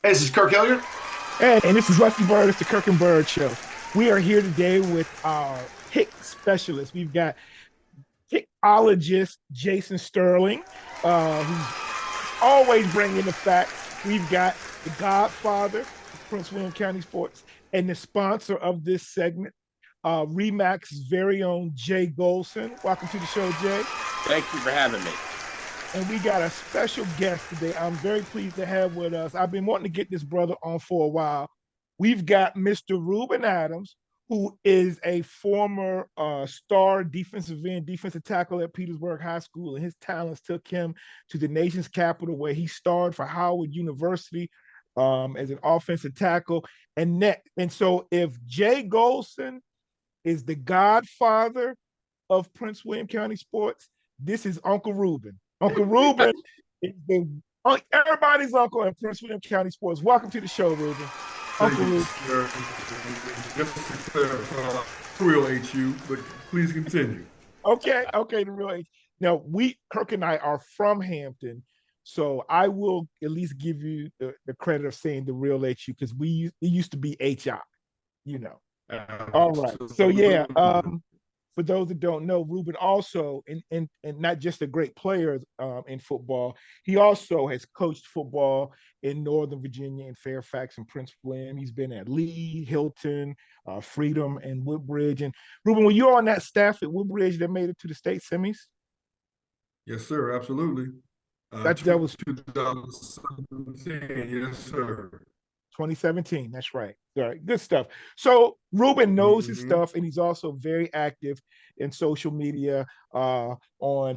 Hey, this is Kirk Hilliard. Hey, and this is Rusty Bird. It's the Kirk and Bird Show. We are here today with our pick specialist. We've got pickologist Jason Sterling, who's always bringing the facts. We've got the godfather of Prince William County sports and the sponsor of this segment, ReMax's very own Jay Gholson. Welcome to the show, Jay. Thank you for having me. And we got a special guest today. I'm very pleased to have with us. I've been wanting to get this brother on for a while. We've got Mr. Ruben Adams, who is a former star defensive end, defensive tackle at Petersburg High School, and his talents took him to the nation's capital, where he starred for Howard University as an offensive tackle. And so, if Jay Golson is the godfather of Prince William County sports, this is Uncle Ruben. Uncle Ruben is everybody's uncle in Prince William County sports. Welcome to the show, Ruben. Thank Uncle you, Ruben. sir. Just to clarify, real HU, but please continue. Okay, the real age. Now, Kirk and I are from Hampton, so I will at least give you the credit of saying the real HU because it used to be HI, you know. All right. So yeah, Absolutely. for those that don't know, Ruben also, and not just a great player in football, he also has coached football in Northern Virginia, in Fairfax and Prince William. He's been at Lee, Hilton, Freedom, and Woodbridge. And Ruben, were you on that staff at Woodbridge that made it to the state semis? Yes, sir. Absolutely. That was 2017. Yes, sir. 2017. That's right. All right, good stuff. So Ruben knows his Hmm. stuff, and he's also very active in social media, on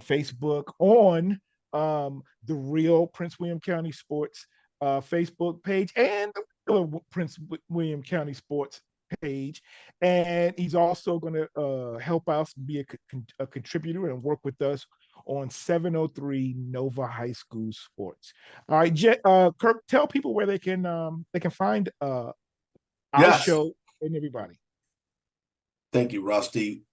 Facebook, on the Real Prince William County Sports Facebook page, and the Prince William County Sports page. And he's also going to help us be a contributor and work with us on 703 Nova High School Sports. All right, Kirk, tell people where they can find our Yes. show and everybody. Thank you, Rusty.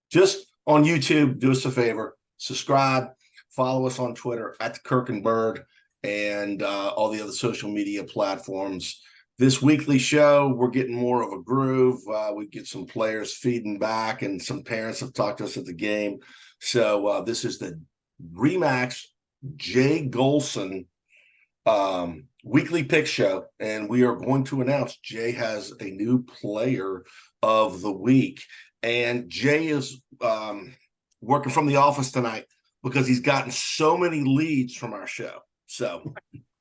Just on YouTube, do us a favor, subscribe, follow us on Twitter at the Kirk and Bird, and all the other social media platforms. This weekly show, we're getting more of a groove. We get some players feeding back, and some parents have talked to us at the game. So this is the ReMax Jay Golson weekly pick show, and we are going to announce Jay has a new player of the week. And Jay is working from the office tonight because he's gotten so many leads from our show. So,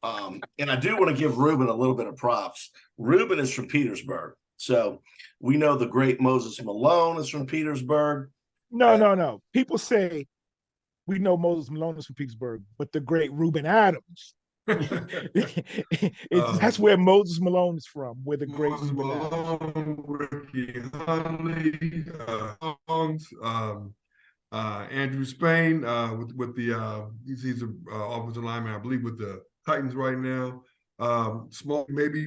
and I do want to give Ruben a little bit of props. Ruben is from Petersburg. So we know the great Moses Malone is from Petersburg. No, no, no. People say we know Moses Malone is from Pittsburgh, but the great Ruben Adams. That's um, where Moses Malone is from, where the great Moses Ruben Adams. Malone, Ricky Hunley, Songs, Andrew Spain, with the he's an offensive lineman, I believe, with the Titans right now. Small, maybe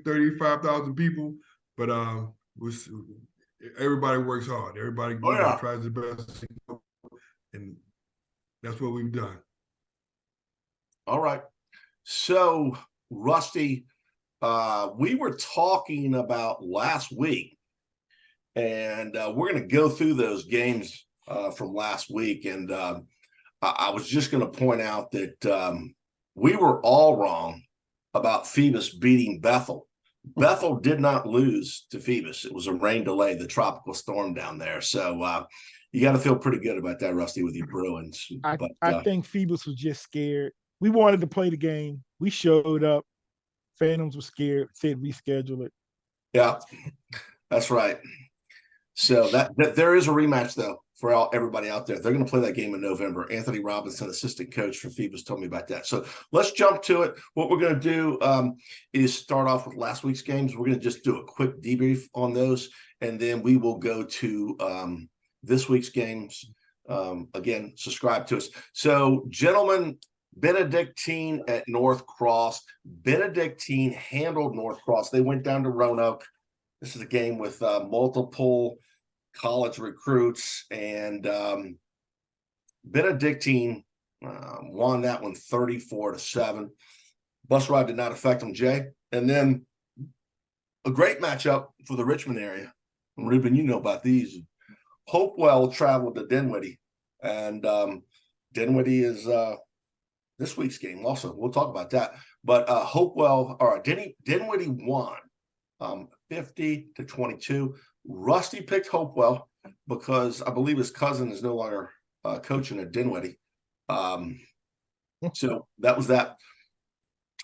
35,000 people, but was everybody works hard. Everybody Oh, yeah. tries their best, and that's what we've done. All right. So, Rusty, we were talking about last week, and we're going to go through those games from last week. And I was just going to point out that we were all wrong about Phoebus beating Bethel. Bethel did not lose to Phoebus. It was a rain delay, the tropical storm down there. So you got to feel pretty good about that, Rusty, with your Bruins. I, But I think Phoebus was just scared. We wanted to play the game. We showed up. Phantoms were scared, said reschedule it. yeah, that's right. So that there is a rematch though for everybody out there. They're going to play that game in November. Anthony Robinson, assistant coach for Phoebus, told me about that. So let's jump to it. What we're going to do is start off with last week's games. We're going to just do a quick debrief on those, and then we will go to this week's games. Again, subscribe to us. So, gentlemen, Benedictine at North Cross. Benedictine handled North Cross. They went down to Roanoke. This is a game with multiple college recruits, and Benedictine won that one 34-7. Bus ride did not affect them, Jay. And then a great matchup for the Richmond area. And Ruben, you know about these. Hopewell traveled to Dinwiddie, and Dinwiddie is this week's game also. We'll talk about that. But Dinwiddie won 50-22. Rusty picked Hopewell because I believe his cousin is no longer coaching at Dinwiddie. So that was that.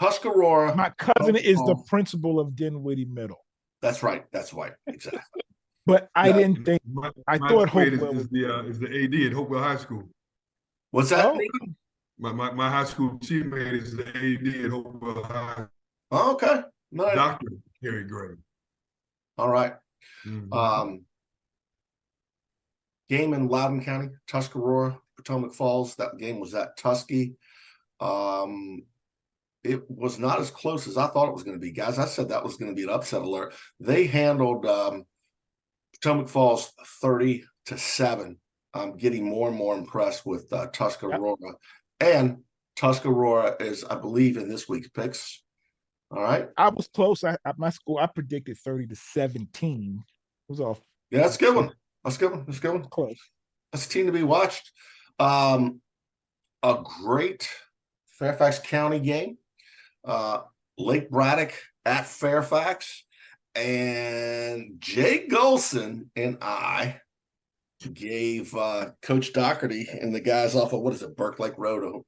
Tuscarora. My cousin is the principal of Dinwiddie Middle. That's right. That's right. Exactly. But I didn't think. I thought Hopewell is the AD at Hopewell High School. What's that? Oh. My high school teammate is the AD at Hopewell High. Oh, okay. Nice. Dr. Gary Gray. All right. Mm-hmm. Game in Loudoun County, Tuscarora, Potomac Falls. That game was at Tuskegee. It was not as close as I thought it was going to be, guys. I said that was going to be an upset alert. They handled Potomac Falls 30-7. I'm getting more and more impressed with Tuscarora. Yep. And Tuscarora is, I believe, in this week's picks. All right. I was close. At my school, I predicted 30-17. It was off. Yeah, that's a good one. That's a good one. That's a good one. Close. That's a team to be watched. A great Fairfax County game. Lake Braddock at Fairfax. And Jay Gholson and I gave Coach Doherty and the guys off of, Burke Lake Road,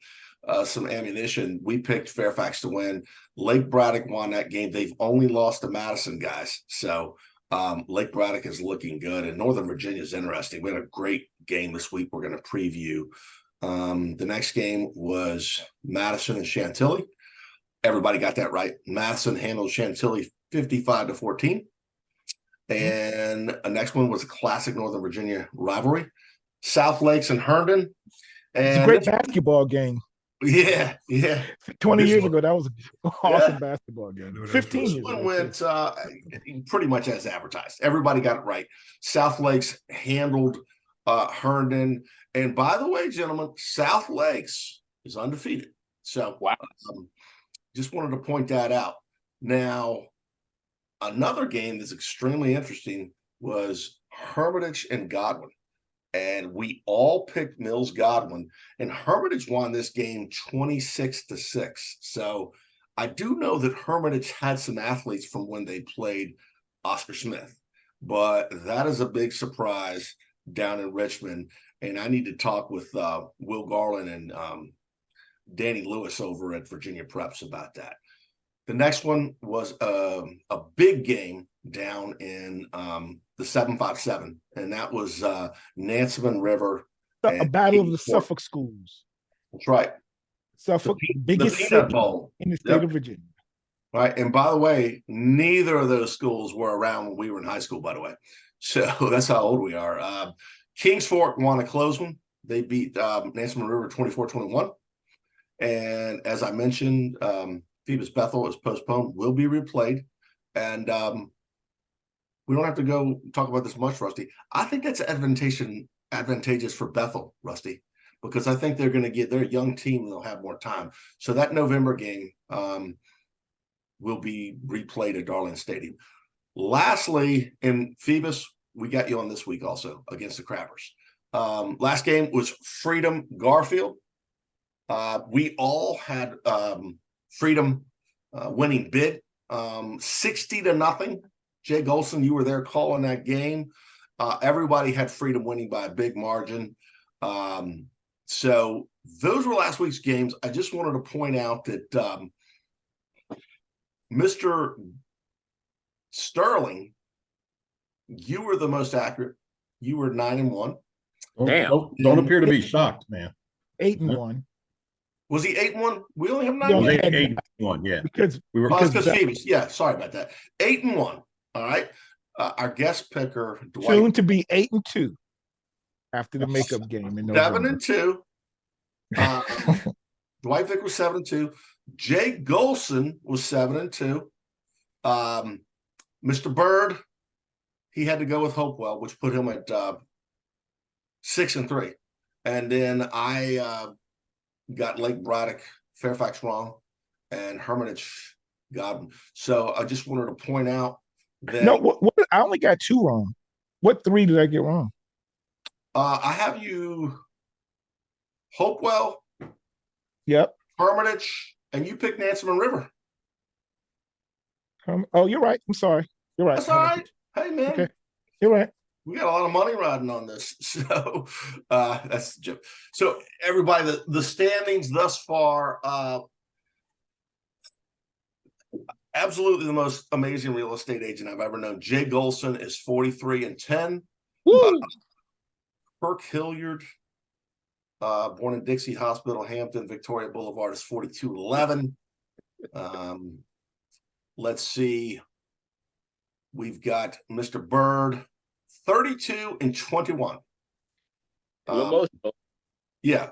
some ammunition. We picked Fairfax to win. Lake Braddock won that game. They've only lost to Madison, guys. So Lake Braddock is looking good. And Northern Virginia is interesting. We had a great game this week. We're going to preview. The next game was Madison and Chantilly. Everybody got that right. Madison handled Chantilly 55-14. And the next one was a classic Northern Virginia rivalry. South Lakes and Herndon. And it's a great basketball game. Yeah. 20 years ago, that was an awesome basketball game. 15 years ago. This one went pretty much as advertised. Everybody got it right. South Lakes handled Herndon. And by the way, gentlemen, South Lakes is undefeated. So wow. Just wanted to point that out. Now, another game that's extremely interesting was Hermitage and Godwin. And we all picked Mills Godwin. And Hermitage won this game 26-6. So I do know that Hermitage had some athletes from when they played Oscar Smith. But that is a big surprise down in Richmond. And I need to talk with Will Garland and Danny Lewis over at Virginia Preps about that. The next one was a big game down in the 757, and that was Nansemond River. A battle of the Suffolk schools. That's right. Suffolk, biggest city in the state of Virginia. Right, and by the way, neither of those schools were around when we were in high school, by the way. So that's how old we are. Kings Fork won a close one. They beat Nansemond River 24-21. And as I mentioned, Phoebus Bethel is postponed, will be replayed. And we don't have to go talk about this much, Rusty. I think that's advantageous for Bethel, Rusty, because I think they're going to get their young team and they'll have more time. So that November game will be replayed at Darling Stadium. Lastly, in Phoebus, we got you on this week also against the Crabbers. Last game was Freedom Garfield. We all had Freedom winning big, 60-0. Jay Gholson, you were there calling that game. Everybody had Freedom winning by a big margin. So those were last week's games. I just wanted to point out that Mr. Sterling, you were the most accurate. You were 9-1. Damn. Don't appear to be shocked, man. 8-1. Was he 8-1? We only have 9. 8-1, yeah. Because Phoebus. Yeah, sorry about that. 8-1. All right. Our guest picker, Dwight. Soon to be 8-2 after the makeup game in November. 7-2. Dwight Vick was 7-2. Jay Gholson was 7-2. Mr. Bird, he had to go with Hopewell, which put him at 6-3. And then I got Lake Braddock, Fairfax wrong, and Hermitage Godwin. So I just wanted to point out that No, what I only got 2 wrong. What 3 did I get wrong? I have you Hopewell, Yep. Hermitage, and you picked Nansemond River. Oh, you're right. I'm sorry. You're right. That's all right. Hey, man. Okay. You're right. We got a lot of money riding on this. So that's the joke. So everybody, the standings thus far, absolutely the most amazing real estate agent I've ever known. Jay Gholson is 43-10. Woo! Kirk Hilliard, born in Dixie Hospital, Hampton, Victoria Boulevard, is 42-11. Let's see. We've got Mr. Bird, 32-21. Yeah.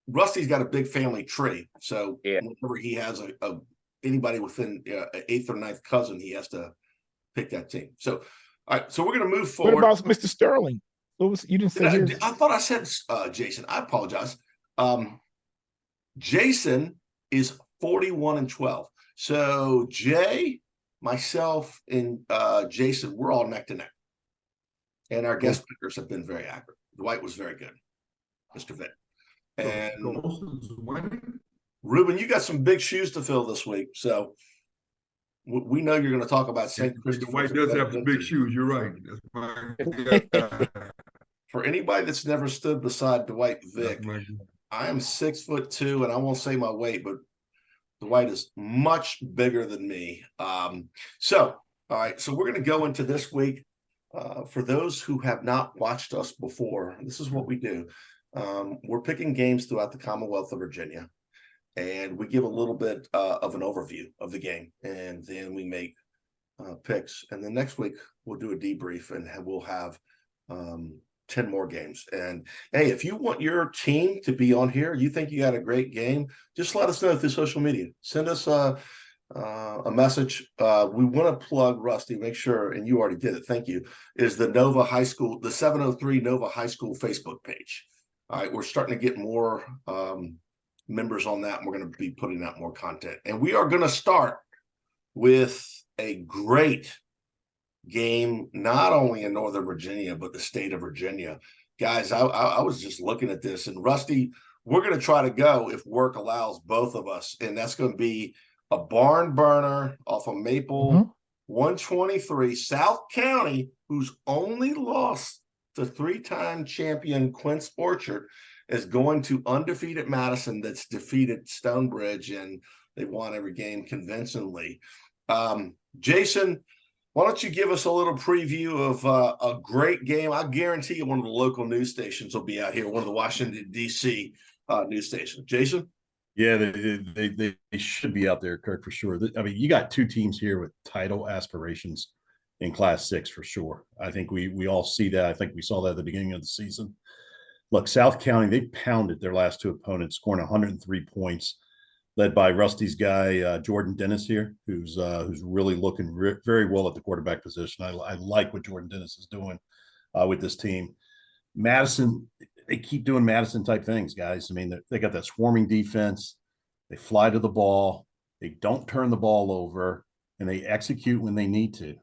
Rusty's got a big family tree. So whenever he has anybody within an 8th or 9th cousin, he has to pick that team. So, all right. So we're going to move forward. What about Mr. Sterling? You didn't say his? I thought I said Jason. I apologize. Jason is 41-12. So Jay, myself, and Jason, we're all neck to neck. And our guest pickers have been very accurate. Dwight was very good, Mr. Vitt. And Ruben, you got some big shoes to fill this week. So we know you're going to talk about St. Christopher. Dwight does have some big shoes. You're right. For anybody that's never stood beside Dwight Vick, I am 6'2", and I won't say my weight, but Dwight is much bigger than me. So, all right. So we're going to go into this week. For those who have not watched us before, this is what we do. We're picking games throughout the Commonwealth of Virginia, and we give a little bit of an overview of the game, and then we make picks. And then next week we'll do a debrief, and we'll have 10 more games. And hey, if you want your team to be on here, you think you got a great game, just let us know through social media. Send us a message. We want to plug Rusty, make sure, and you already did it, thank you, is the Nova High School, the 703 Nova High School Facebook page. All right, we're starting to get more members on that, and we're going to be putting out more content. And we are going to start with a great game, not only in Northern Virginia, but the state of Virginia. Guys, I was just looking at this, and Rusty, we're going to try to go if work allows both of us, and that's going to be a barn burner off of Maple 123, South County, who's only lost to 3-time champion Quince Orchard, is going to undefeated Madison that's defeated Stonebridge, and they won every game convincingly. Jason, why don't you give us a little preview of a great game? I guarantee you one of the local news stations will be out here, one of the Washington, D.C. News stations. Jason? Yeah, they should be out there, Kirk, for sure. I mean, you got 2 teams here with title aspirations in Class 6 for sure. I think we all see that. I think we saw that at the beginning of the season. Look, South County, they pounded their last 2 opponents, scoring 103 points, led by Rusty's guy, Jordan Dennis here, who's really looking very well at the quarterback position. I like what Jordan Dennis is doing with this team. Madison, they keep doing Madison type things, guys. I mean, they got that swarming defense. They fly to the ball. They don't turn the ball over, and they execute when they need to.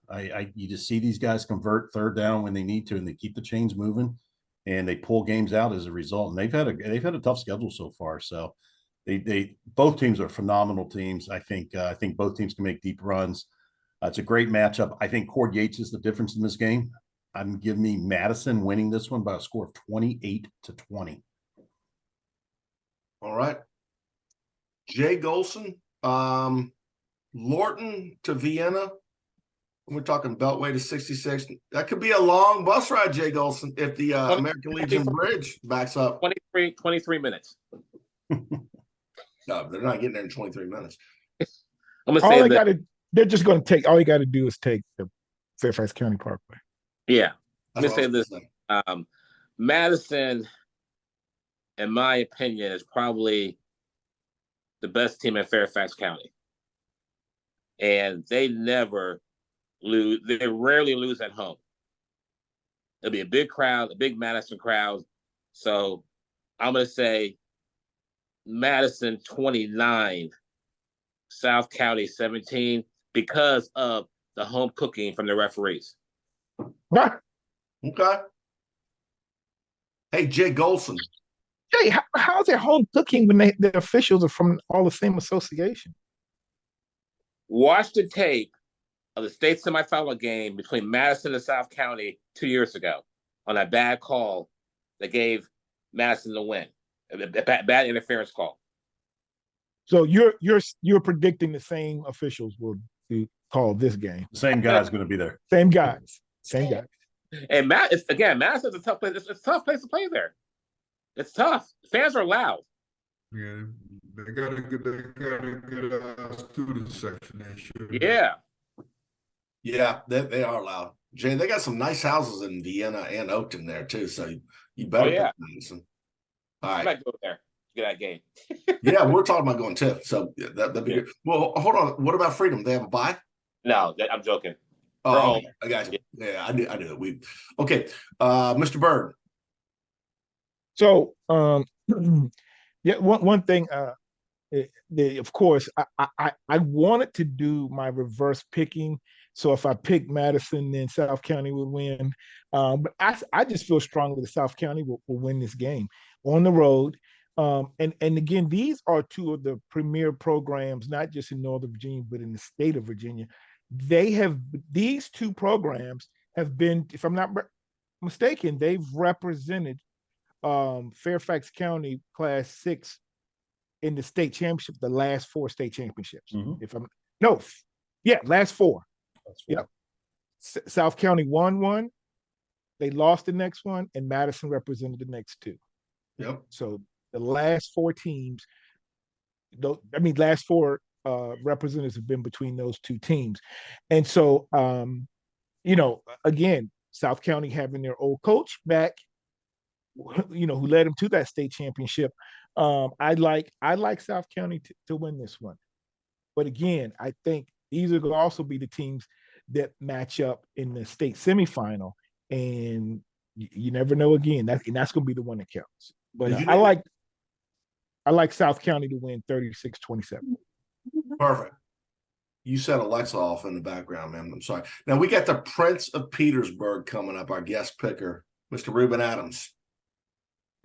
You just see these guys convert 3rd down when they need to, and they keep the chains moving, and they pull games out as a result. And they've had a tough schedule so far. So they both teams are phenomenal teams. I think both teams can make deep runs. It's a great matchup. I think Cord Yates is the difference in this game. I'm giving me Madison winning this one by a score of 28-20. All right. Jay Gholson, Lorton to Vienna. We're talking Beltway to 66. That could be a long bus ride, Jay Gholson, if the American Legion Bridge backs up. 23 minutes. No, they're not getting there in 23 minutes. I'm gonna say they're just going to take. All you got to do is take the Fairfax County Parkway. Yeah, let me say this. Madison, in my opinion, is probably the best team in Fairfax County. And they never lose. They rarely lose at home. It'll be a big crowd, a big Madison crowd. So I'm going to say Madison 29, South County 17 because of the home cooking from the referees. Okay. Hey, Jay Gholson. Jay, how's their home cooking when the officials are from all the same association? Watch the tape of the state semifinal game between Madison and South County 2 years ago on a bad call that gave Madison the win, a bad interference call. So you're predicting the same officials will call this game. The same guy's going to be there. Same guys. Same guys. And Madison's a tough place. It's a tough place to play there. It's tough. Fans are loud. Yeah, they got a good student section. Yeah. Yeah, they are loud. Jay, they got some nice houses in Vienna and Oakton there too. So you better pick Madison. All right. I might go there. Get that game. Yeah, we're talking about going too. So that'd be good. Well, hold on. What about Freedom? They have a bye? No, I'm joking. Oh, okay. I got you. Yeah, I knew that. Okay. Mr. Bird. So yeah, one thing of course I wanted to do my reverse picking. So if I picked Madison, then South County would win. But I just feel strongly that South County will win this game on the road. And again, these are two of the premier programs, not just in Northern Virginia, but in the state of Virginia. These two programs have been, if I'm not mistaken, they've represented Fairfax County Class 6 in the state championship, the last 4 state championships. Last 4. Yeah. South County won one, they lost the next one, and Madison represented the next 2. Yep. So the last 4 teams, last 4 representatives have been between those 2 teams. And so, again, South County having their old coach back, who led them to that state championship. I like South County to win this one. But again, I think these are going to also be the teams that match up in the state semifinal. And you never know again. That's going to be the one that counts. But I like South County to win 36-27. Perfect. You set Alexa off in the background, man. I'm sorry. Now we got the Prince of Petersburg coming up, our guest picker, Mr. Reuben Adams.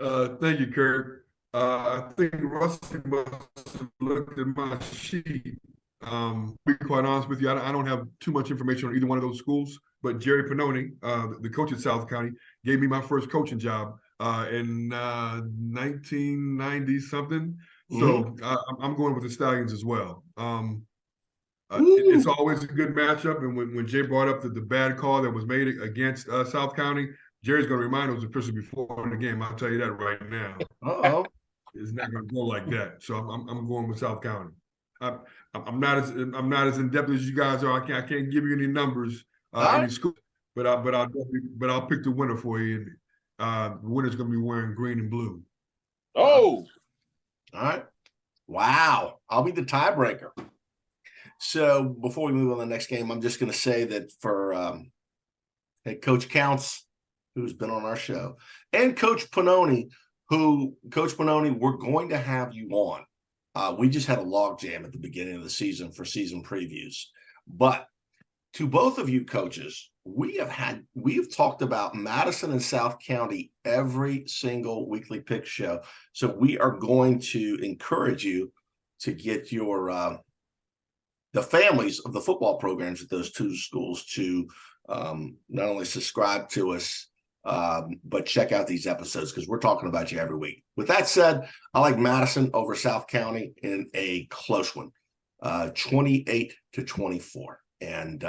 Thank you, Kurt. I think Rusty must have looked at my sheet. To be quite honest with you, I don't have too much information on either one of those schools, but Jerry Pannoni, the coach at South County, gave me my first coaching job in 1990 something. So I'm going with the Stallions as well. It's always a good matchup. And when Jay brought up the bad call that was made against South County, Jerry's going to remind those officials before the game. I'll tell you that right now. It's not going to go like that. So I'm going with South County. I'm not as in depth as you guys are. I can't give you any numbers, any school, but I'll pick the winner for you. The winner's going to be wearing green and blue. Oh, all right. Wow. I'll be the tiebreaker. So before we move on to the next game, I'm just going to say that for Coach Counts, who's been on our show, and Coach Pannoni, we're going to have you on. We just had a log jam at the beginning of the season for season previews. But to both of you coaches, we've talked about Madison and South County every single weekly pick show. So we are going to encourage you to get your the families of the football programs at those 2 schools to not only subscribe to us, but check out these episodes because we're talking about you every week. With that said, I like Madison over South County in a close one, 28-24. And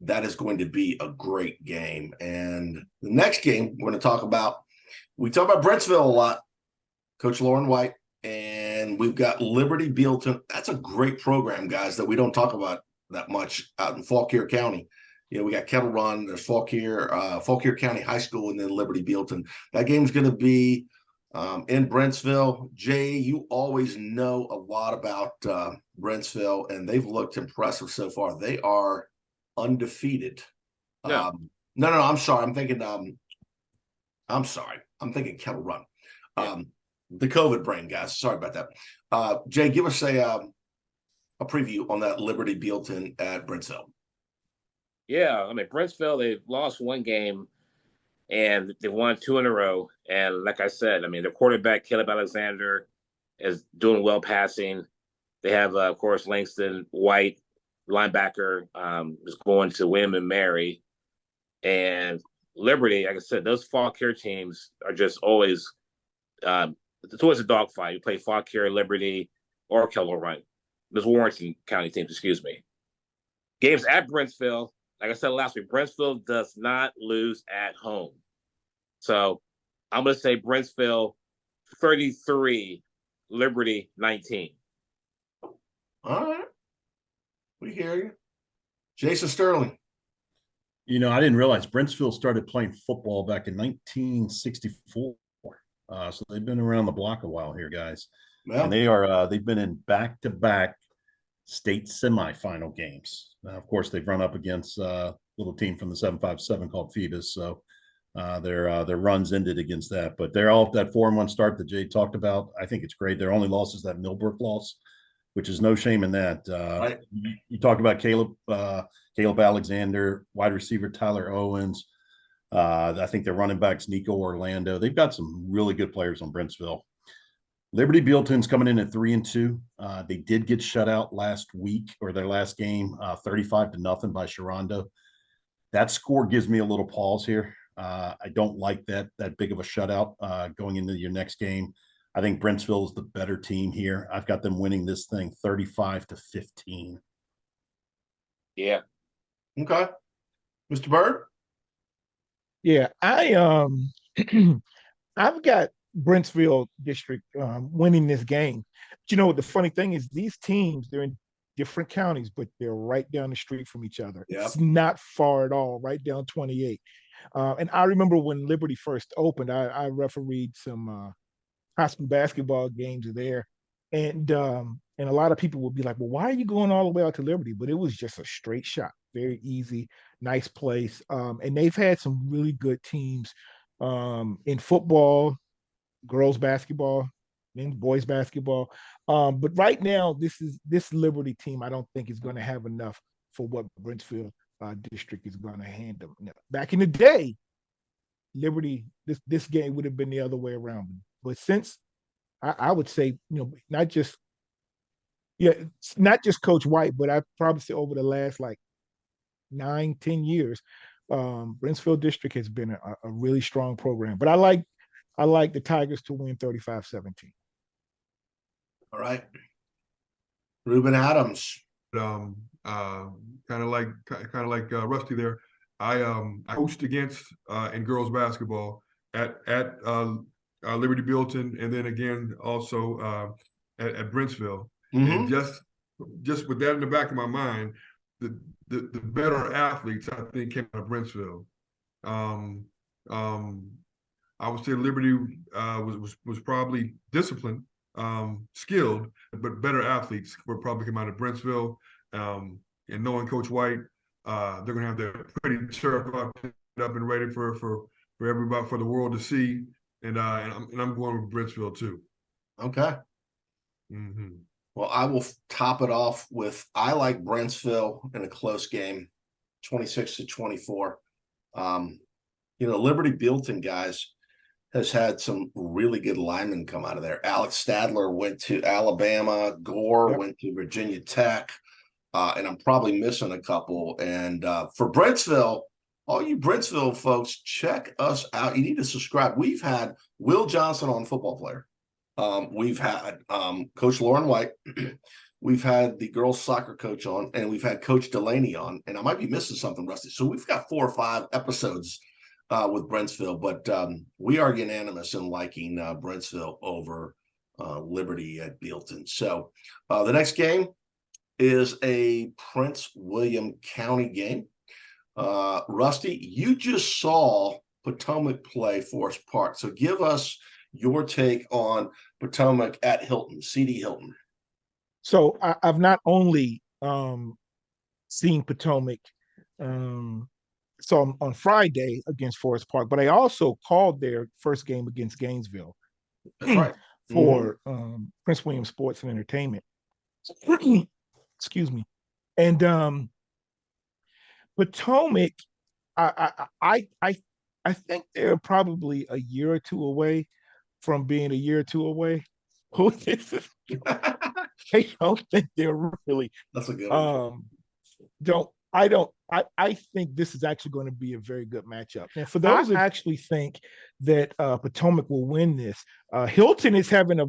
that is going to be a great game. And the next game we talk about Brentsville a lot, Coach Lauren White, and we've got Liberty Bealeton. That's a great program, guys, that we don't talk about that much out in Fauquier County. We got Kettle Run, there's Fauquier County High School, and then Liberty Bealeton. That game's going to be in Brentsville. Jay, you always know a lot about Brentsville, and they've looked impressive so far. They are undefeated. No. No, I'm sorry. I'm thinking Kettle Run. The COVID brain, guys. Sorry about that. Jay, give us a preview on that Liberty Bealton at Brentsville. Yeah, I mean, Brentsville, they lost one game and they won 2 in a row. And like I said, I mean, their quarterback, Caleb Alexander, is doing well passing. They have, of course, Langston White, linebacker, is going to William and Mary. And Liberty, like I said, those Fauquier teams are just always it's always a dogfight. You play Fauquier, Liberty, or Keller Run. Those Warrenton County teams, excuse me. Games at Brentsville, like I said last week, Brentsville does not lose at home. So I'm going to say Brentsville 33, Liberty 19. All right. We hear you. Jason Sterling. You know, I didn't realize Brentsville started playing football back in 1964. So they've been around the block a while here, guys. Well, And they've been in back-to-back state semifinal games. Of course, they've run up against a little team from the 757 called Phoebus. So their runs ended against that. But they're all that 4-1 start that Jay talked about. I think it's great. Their only loss is that Millbrook loss, which is no shame in that. Right. You talked about Caleb Alexander, wide receiver Tyler Owens. I think their running backs Nico Orlando. They've got some really good players on Brentsville. Liberty Bealton's coming in at 3-2. They did get shut out last week or their last game, 35-0 by Sharonda. That score gives me a little pause here. I don't like that big of a shutout going into your next game. I think Brentsville is the better team here. I've got them winning this thing 35-15. Yeah. okay. Mr. Bird? Yeah, I've got Brentsville District winning this game. But you know what the funny thing is? These teams, they're in different counties, but they're right down the street from each other. Yep. It's not far at all, right down 28. And I remember when Liberty first opened, I refereed some high school basketball games there. And a lot of people would be like, well, why are you going all the way out to Liberty? But it was just a straight shot, very easy, nice place. And they've had some really good teams in football, girls basketball, men's boys basketball. But right now, this Liberty team, I don't think is going to have enough for what Brentsville District is going to hand them. Now, back in the day, Liberty, this game would have been the other way around. But since I would say, not just Coach White, but I probably say over the last like 9-10 years, Brentsville District has been a really strong program. But I like the Tigers to win 35-17. All right. Ruben Adams. Kind of like Rusty there. I coached against in girls basketball at Liberty Bealton, and then again also at Brentsville. Mm-hmm. And just with that in the back of my mind, the better athletes I think came out of Brentsville. I would say Liberty was probably disciplined, skilled, but better athletes would probably come out of Brentsville. And knowing Coach White, they're going to have their pretty turf up and ready for everybody, for the world to see. And I'm going with Brentsville too. Okay. Mm-hmm. Well, I will top it off with I like Brentsville in a close game, 26-24. Liberty Bealton, guys, has had some really good linemen come out of there. Alex Stadler went to Alabama. Gore went to Virginia Tech. And I'm probably missing a couple. And for Brentsville, all you Brentsville folks, check us out. You need to subscribe. We've had Will Johnson on, football player. We've had Coach Lauren White. We've had the girls soccer coach on, and we've had Coach Delaney on. And I might be missing something, Rusty. So we've got 4 or 5 episodes with Brentsville, but we are unanimous in liking Brentsville over Liberty at Bealton. So the next game is a Prince William County game. Rusty, you just saw Potomac play Forest Park. So give us your take on Potomac at Hilton, C.D. Hilton. So I've not only seen Potomac on Friday against Forest Park, but I also called their first game against Gainesville. That's right. For Prince William Sports and Entertainment. Excuse me. And Potomac, I think they're probably a year or two away from being a year or two away. I don't think they're really That's a good one. um don't I think this is actually going to be a very good matchup. And for those that actually think that Potomac will win this, Hilton is having a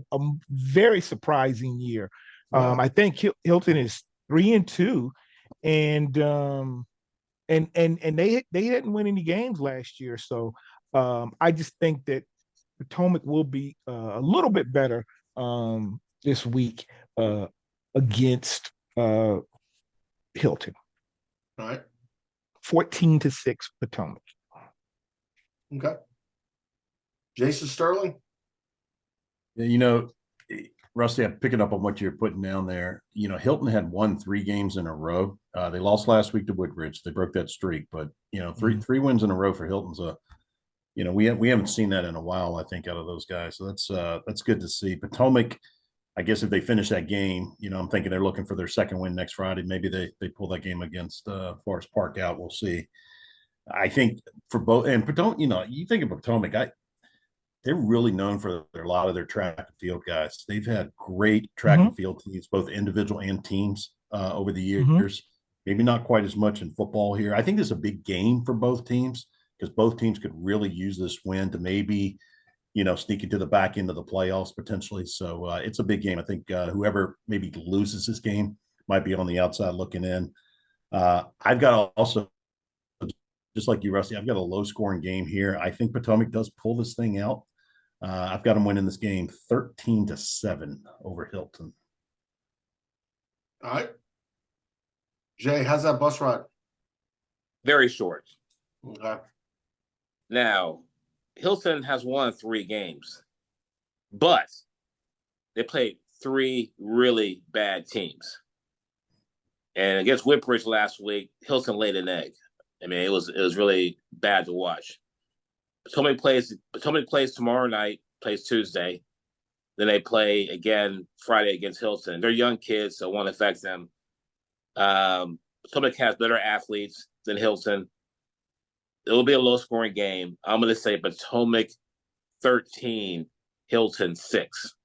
very surprising year. Wow. I think Hilton is 3-2, and they didn't win any games last year. So I just think that Potomac will be a little bit better this week against Hilton. All right. 14-6 Potomac. Okay. Jason Sterling. You know, Rusty, I'm picking up on what you're putting down there. You know, Hilton had won 3 games in a row. They lost last week to Woodbridge. They broke that streak, but you know, three wins in a row for Hilton's you know, we haven't seen that in a while, I think, out of those guys. So that's good to see. Potomac, I guess if they finish that game, you know, I'm thinking they're looking for their second win next Friday. Maybe they pull that game against Forest Park out. We'll see. I think for both, and Potomac, you know, you think of Potomac, they're really known for a lot of their track and field guys. They've had great track and field teams, both individual and teams, over the years. Maybe not quite as much in football here. I think this is a big game for both teams because both teams could really use this win to maybe, you know, sneak into the back end of the playoffs potentially. So it's a big game. I think whoever maybe loses this game might be on the outside looking in. I've got also, just like you, Rusty, I've got a low-scoring game here. I think Potomac does pull this thing out. I've got them winning this game 13-7 over Hilton. All right. Jay, how's that bus ride? Very short. Okay. Now, Hilton has won 3 games, but they played 3 really bad teams. And against Woodbridge last week, Hilton laid an egg. I mean, it was really bad to watch. Potomac plays tomorrow night, plays Tuesday. Then they play again Friday against Hilton. They're young kids, so it won't affect them. Potomac has better athletes than Hilton. It will be a low-scoring game. I'm going to say Potomac 13, Hilton 6.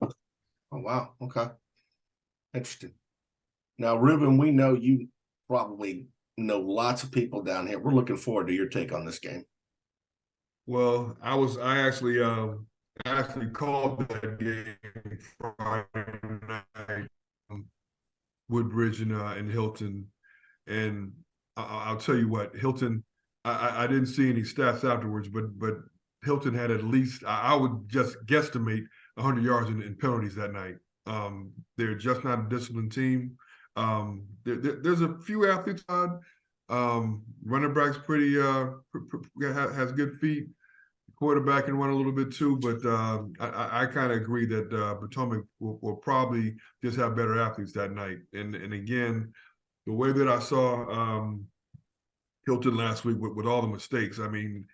Oh, wow. Okay. Interesting. Now, Ruben, we know you probably know lots of people down here. We're looking forward to your take on this game. Well, I actually called that game Friday night, Woodbridge and Hilton, and I'll tell you what, Hilton. I didn't see any stats afterwards, but Hilton had at least I would just guesstimate 100 yards in penalties that night. They're just not a disciplined team. There's a few athletes on. Running back's pretty has good feet. Quarterback can run a little bit too, but I kind of agree that Potomac will probably just have better athletes that night. And again, the way that I saw Hilton last week with all the mistakes, I mean,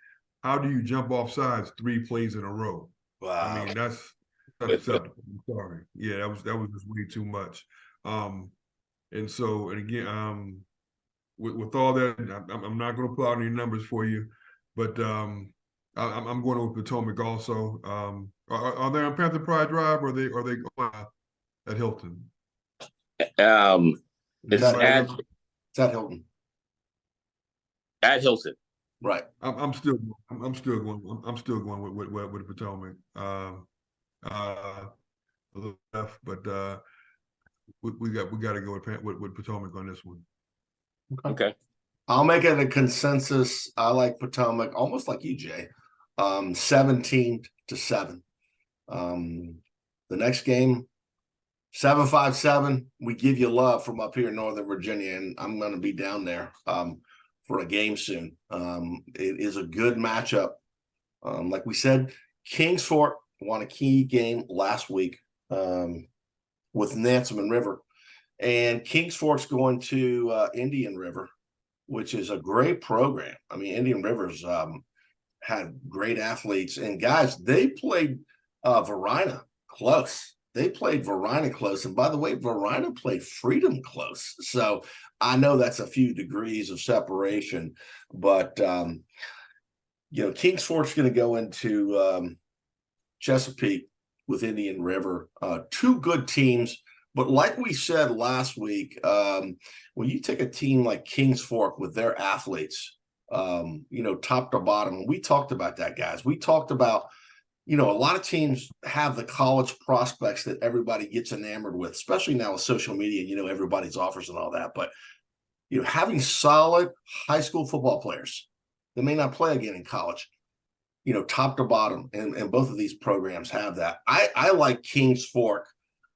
how do you jump off sides 3 plays in a row? Wow. I mean, that's unacceptable. I'm sorry. Yeah, that was just way too much. And so, and again, with all that, I'm not going to put out any numbers for you, but I'm going with Potomac also. Are they on Panther Pride Drive or are they going at Hilton? It's at Hilton. At Hilton. Right. I'm still going with Potomac. Left, but we got to go with Potomac on this one. Okay. I'll make it a consensus. I like Potomac, almost like you, Jay. 17-7. The next game, 757. We give you love from up here in Northern Virginia, and I'm going to be down there for a game soon. It is a good matchup. Like we said, Kings Fort won a key game last week with Nansemond River. And Kings Fort's going to Indian River, which is a great program. I mean, Indian River's had great athletes. And guys, they played Varina close. they played Verina close. And by the way, Verina played Freedom close. So I know that's a few degrees of separation, but Kings Fork's going to go into Chesapeake with Indian River. Two good teams. But like we said last week, when you take a team like Kings Fork with their athletes, top to bottom, we talked about that, guys. We talked about, a lot of teams have the college prospects that everybody gets enamored with, especially now with social media, everybody's offers and all that. But, having solid high school football players that may not play again in college, top to bottom, and both of these programs have that. I like Kings Fork,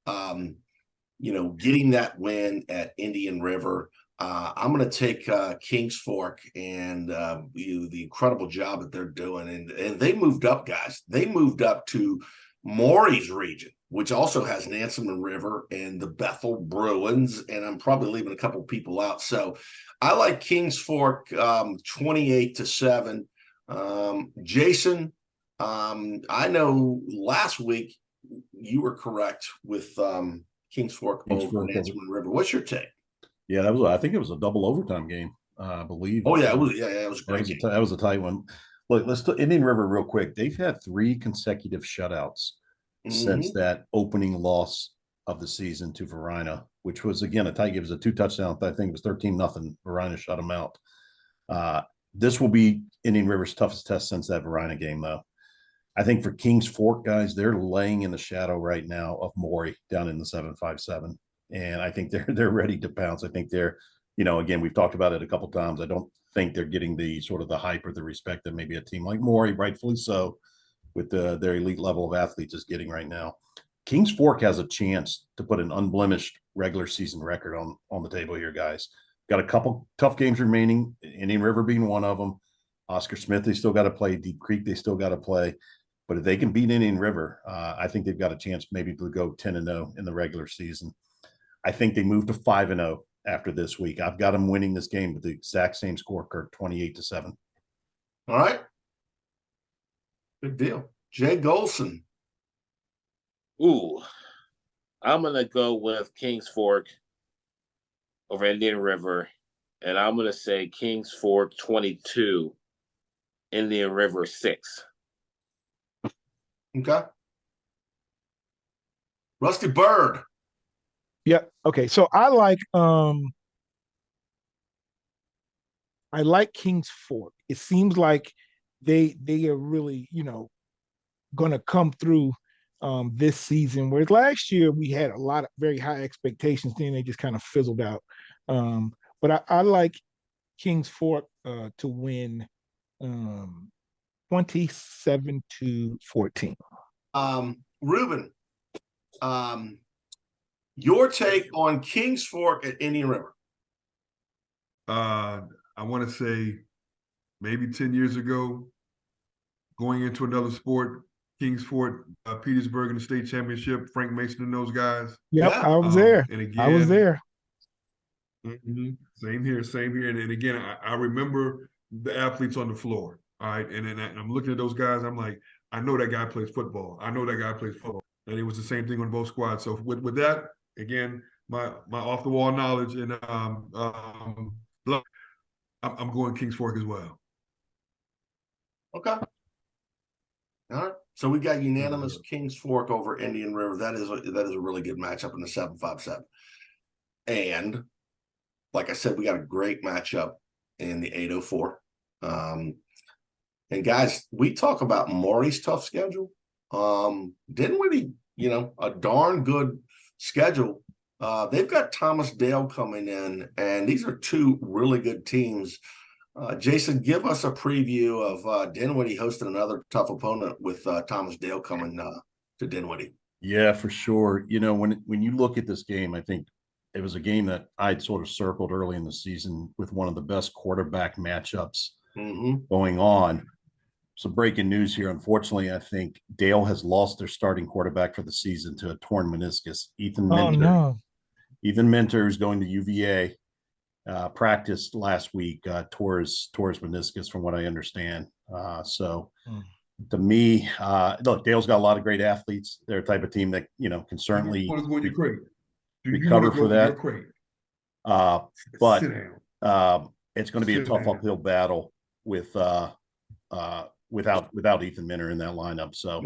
getting that win at Indian River. I'm going to take Kings Fork and the incredible job that they're doing. And they moved up, guys. They moved up to Maury's region, which also has Nansemond River and the Bethel Bruins. And I'm probably leaving a couple people out. So I like Kings Fork 28-7. Jason, I know last week you were correct with Kings Fork over Nansemond River. What's your take? Yeah, I think it was a double overtime game, I believe. Oh yeah, it was. Yeah, it was a great. That was a tight one. Look, let's do Indian River real quick. They've had 3 consecutive shutouts since that opening loss of the season to Verina, which was again a tight game. It was a 2 touchdown. I think it was 13-0. Verina shut them out. This will be Indian River's toughest test since that Verina game, though. I think for Kings Fork, guys, they're laying in the shadow right now of Maury down in the 757. And I think they're ready to pounce. I think they're, again, we've talked about it a couple of times. I don't think they're getting the sort of the hype or the respect that maybe a team like Maury, rightfully so, with their elite level of athletes is getting right now. Kings Fork has a chance to put an unblemished regular season record on the table here, guys. Got a couple tough games remaining, Indian River being one of them. Oscar Smith, they still got to play. Deep Creek, they still got to play. But if they can beat Indian River, I think they've got a chance maybe to go 10-0 in the regular season. I think they move to 5-0 after this week. I've got them winning this game with the exact same score, Kirk, 28-7. All right. Good deal. Jay Gholson. Ooh, I'm going to go with Kings Fork over Indian River, and I'm going to say Kings Fork 22, Indian River 6. Okay. Rusty Bird. Yeah. Okay. So I like Kings Fork. It seems like they are really, gonna come through this season. Whereas last year we had a lot of very high expectations, then they just kind of fizzled out. But I like Kings Fork to win 27-14. Ruben, your take on Kings Fork at Indian River? I want to say maybe 10 years ago, going into another sport, Kings Fork, Petersburg in the state championship, Frank Mason and those guys. Yep, yeah. I was there. And again, I was there. Same here. And again, I remember the athletes on the floor. All right. And then I'm looking at those guys. I'm like, I know that guy plays football. And it was the same thing on both squads. So with that, again, my off the wall knowledge and I'm going Kings Fork as well. Okay. All right. So we got unanimous Kings Fork over Indian River. That is a really good matchup in the 757. And like I said, we got a great matchup in the 804. And guys, we talk about Maury's tough schedule. Dinwiddie, a darn good schedule. They've got Thomas Dale coming in, and these are 2 really good teams. Jason, give us a preview of Dinwiddie hosting another tough opponent with Thomas Dale coming to Dinwiddie. Yeah, for sure. When you look at this game, I think it was a game that I'd sort of circled early in the season with one of the best quarterback matchups going on. Some breaking news here. Unfortunately, I think Dale has lost their starting quarterback for the season to a torn meniscus. Ethan Mentor is going to UVA. Practiced last week, tore his meniscus, from what I understand. So To me, look, Dale's got a lot of great athletes. They're a type of team that, can Do you certainly want to go in your crate? Do you recover want to for go in your that. crate? But Sit down. it's going to be a Sit tough down. uphill battle with without Ethan Minner in that lineup. So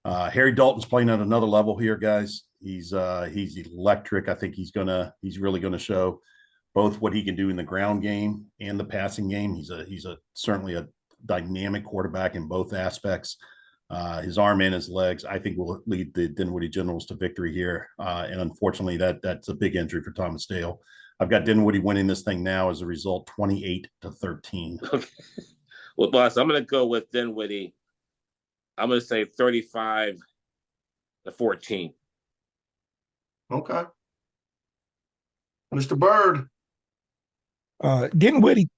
Yeah. Harry Dalton's playing at another level here, guys. He's electric. I think he's really gonna show both what he can do in the ground game and the passing game. He's certainly a dynamic quarterback in both aspects. His arm and his legs, I think, will lead the Dinwiddie Generals to victory here. And unfortunately, that's a big injury for Thomas Dale. I've got Dinwiddie winning this thing now as a result, 28-13. Okay. Well, boss, I'm going to go with Dinwiddie. I'm going to say 35-14. Okay. Mr. Bird. Dinwiddie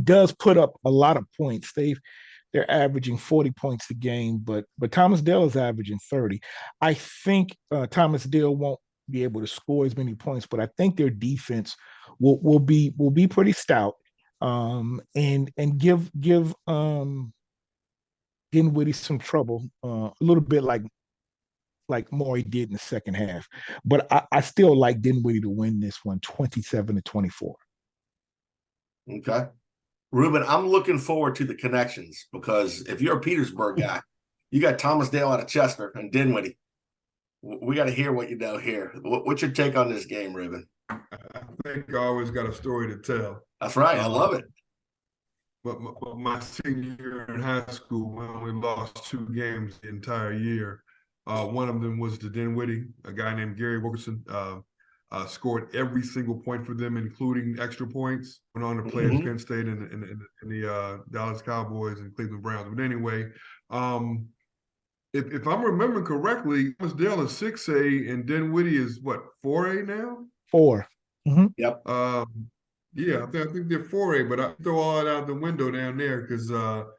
does put up a lot of points. They're averaging 40 points a game, but Thomas Dale is averaging 30. I think Thomas Dale won't be able to score as many points, but I think their defense will be pretty stout, and give Dinwiddie some trouble, a little bit like Maury did in the second half. But I still like Dinwiddie to win this one, 27-24. Okay. Ruben, I'm looking forward to the connections because if you're a Petersburg guy, you got Thomas Dale out of Chester and Dinwiddie. We got to hear what you know here. What's your take on this game, Ruben? I think I always got a story to tell. That's right. I love it. But my senior year in high school, we only lost 2 games the entire year. One of them was to Dinwiddie, a guy named Gary Wilkerson. Scored every single point for them, including extra points. Went on to play at Penn State in the Dallas Cowboys and Cleveland Browns. But anyway, if I'm remembering correctly, Thomas Dale is 6A and Dinwiddie is what, 4A now? 4. Mm-hmm. Yep. Yeah, I think they're 4A, but I throw all that out the window down there because all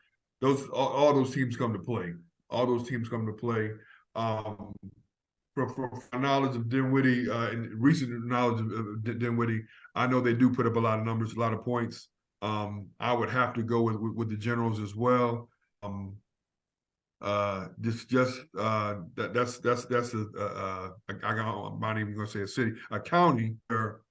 those teams come to play. All those teams come to play. From knowledge of Dinwiddie and recent knowledge of Dinwiddie, I know they do put up a lot of numbers, a lot of points. I would have to go with the Generals as well. That's I'm not even going to say a city, a county where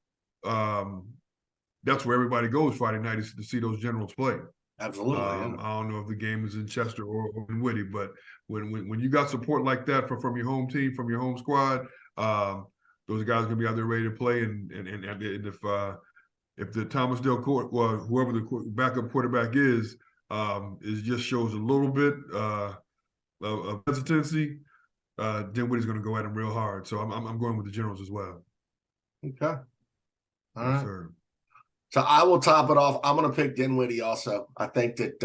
that's where everybody goes Friday night is to see those Generals play. Absolutely. I don't know if the game is in Chester or in Whitty, but when you got support like that from your home team, from your home squad, those guys are gonna be out there ready to play. And if the Thomas Dale court, well, whoever the backup quarterback is just shows a little bit of hesitancy, Dinwiddie's gonna go at him real hard. So I'm going with the Generals as well. Okay. All Yes, right. sir. So I will top it off. I'm going to pick Dinwiddie also. I think that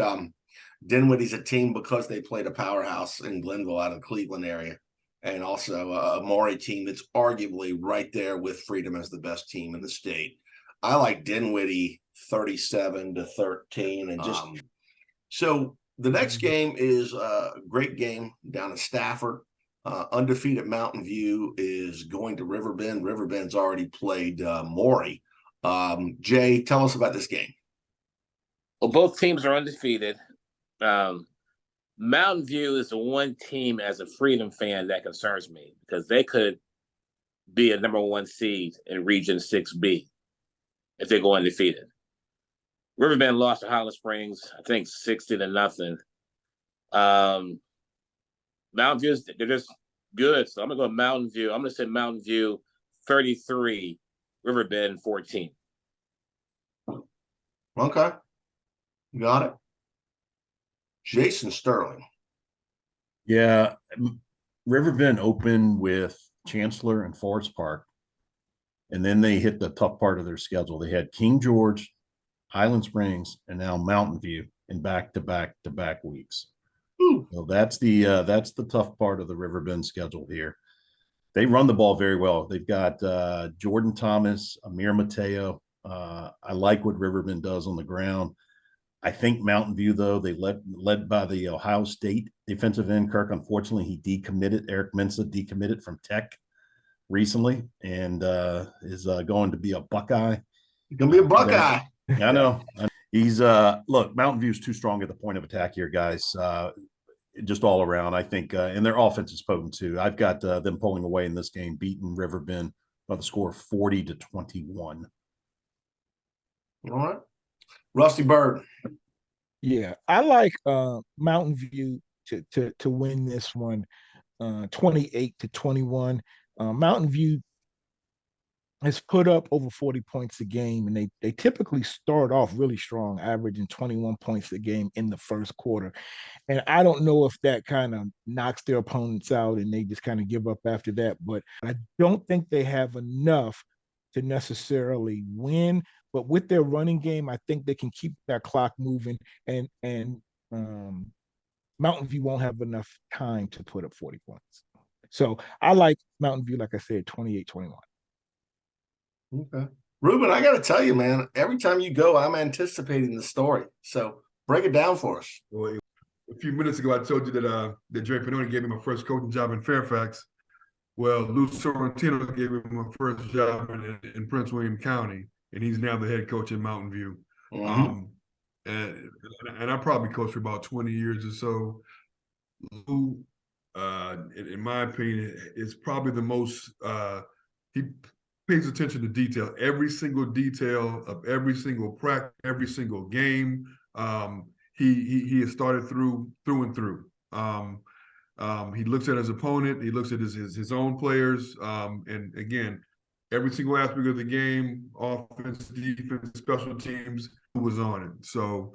Dinwiddie's a team because they played a powerhouse in Glenville out of the Cleveland area, and also a Maury team that's arguably right there with Freedom as the best team in the state. I like Dinwiddie 37-13, and just so the next game is a great game down in Stafford. Undefeated Mountain View is going to Riverbend. Riverbend's already played Maury. Jay, tell us about this game. Well, both teams are undefeated. Mountain View is the one team as a Freedom fan that concerns me because they could be a #1 seed in Region 6B if they go undefeated. Riverbend lost to Highland Springs, I think 60-0. Mountain View, they're just good. So I'm going to go Mountain View. I'm going to say Mountain View 33, Riverbend 14. Okay. Got it. Jason Sterling. Yeah. Riverbend opened with Chancellor and Forest Park, and then they hit the tough part of their schedule. They had King George, Highland Springs, and now Mountain View in back-to-back weeks. So that's the tough part of the Riverbend schedule here. They run the ball very well. They've got Jordan Thomas, Amir Mateo. I like what Riverbend does on the ground. I think Mountain View, though, they led by the Ohio State defensive end, Kirk. Unfortunately, he decommitted. Eric Mensa decommitted from Tech recently and is going to be a Buckeye. He's going to be a Buckeye. I know. He's look, Mountain View's too strong at the point of attack here, guys. just all around. I think, and their offense is potent too. I've got them pulling away in this game, beating Riverbend by the score of 40-21. All right. Rusty Bird. Yeah, I like Mountain View to win this one, 28-21. Mountain View has put up over 40 points a game, and they typically start off really strong, averaging 21 points a game in the first quarter. And I don't know if that kind of knocks their opponents out and they just kind of give up after that, but I don't think they have enough to necessarily win. But with their running game, I think they can keep that clock moving, and Mountain View won't have enough time to put up 40 points. So I like Mountain View, like I said, 28-21. Okay. Ruben, I got to tell you, man, every time you go, I'm anticipating the story. So break it down for us. Well, a few minutes ago, I told you that Dre Pennoni gave me my first coaching job in Fairfax. Well, Lou Sorrentino gave me my first job in Prince William County, and he's now the head coach in Mountain View. Mm-hmm. And I probably coached for about 20 years or so. Lou, in my opinion, is probably the most he pays attention to detail, every single detail of every single practice, every single game. He has started through and through. He looks at his opponent, he looks at his own players, and again, every single aspect of the game, offense, defense, special teams, who was on it. So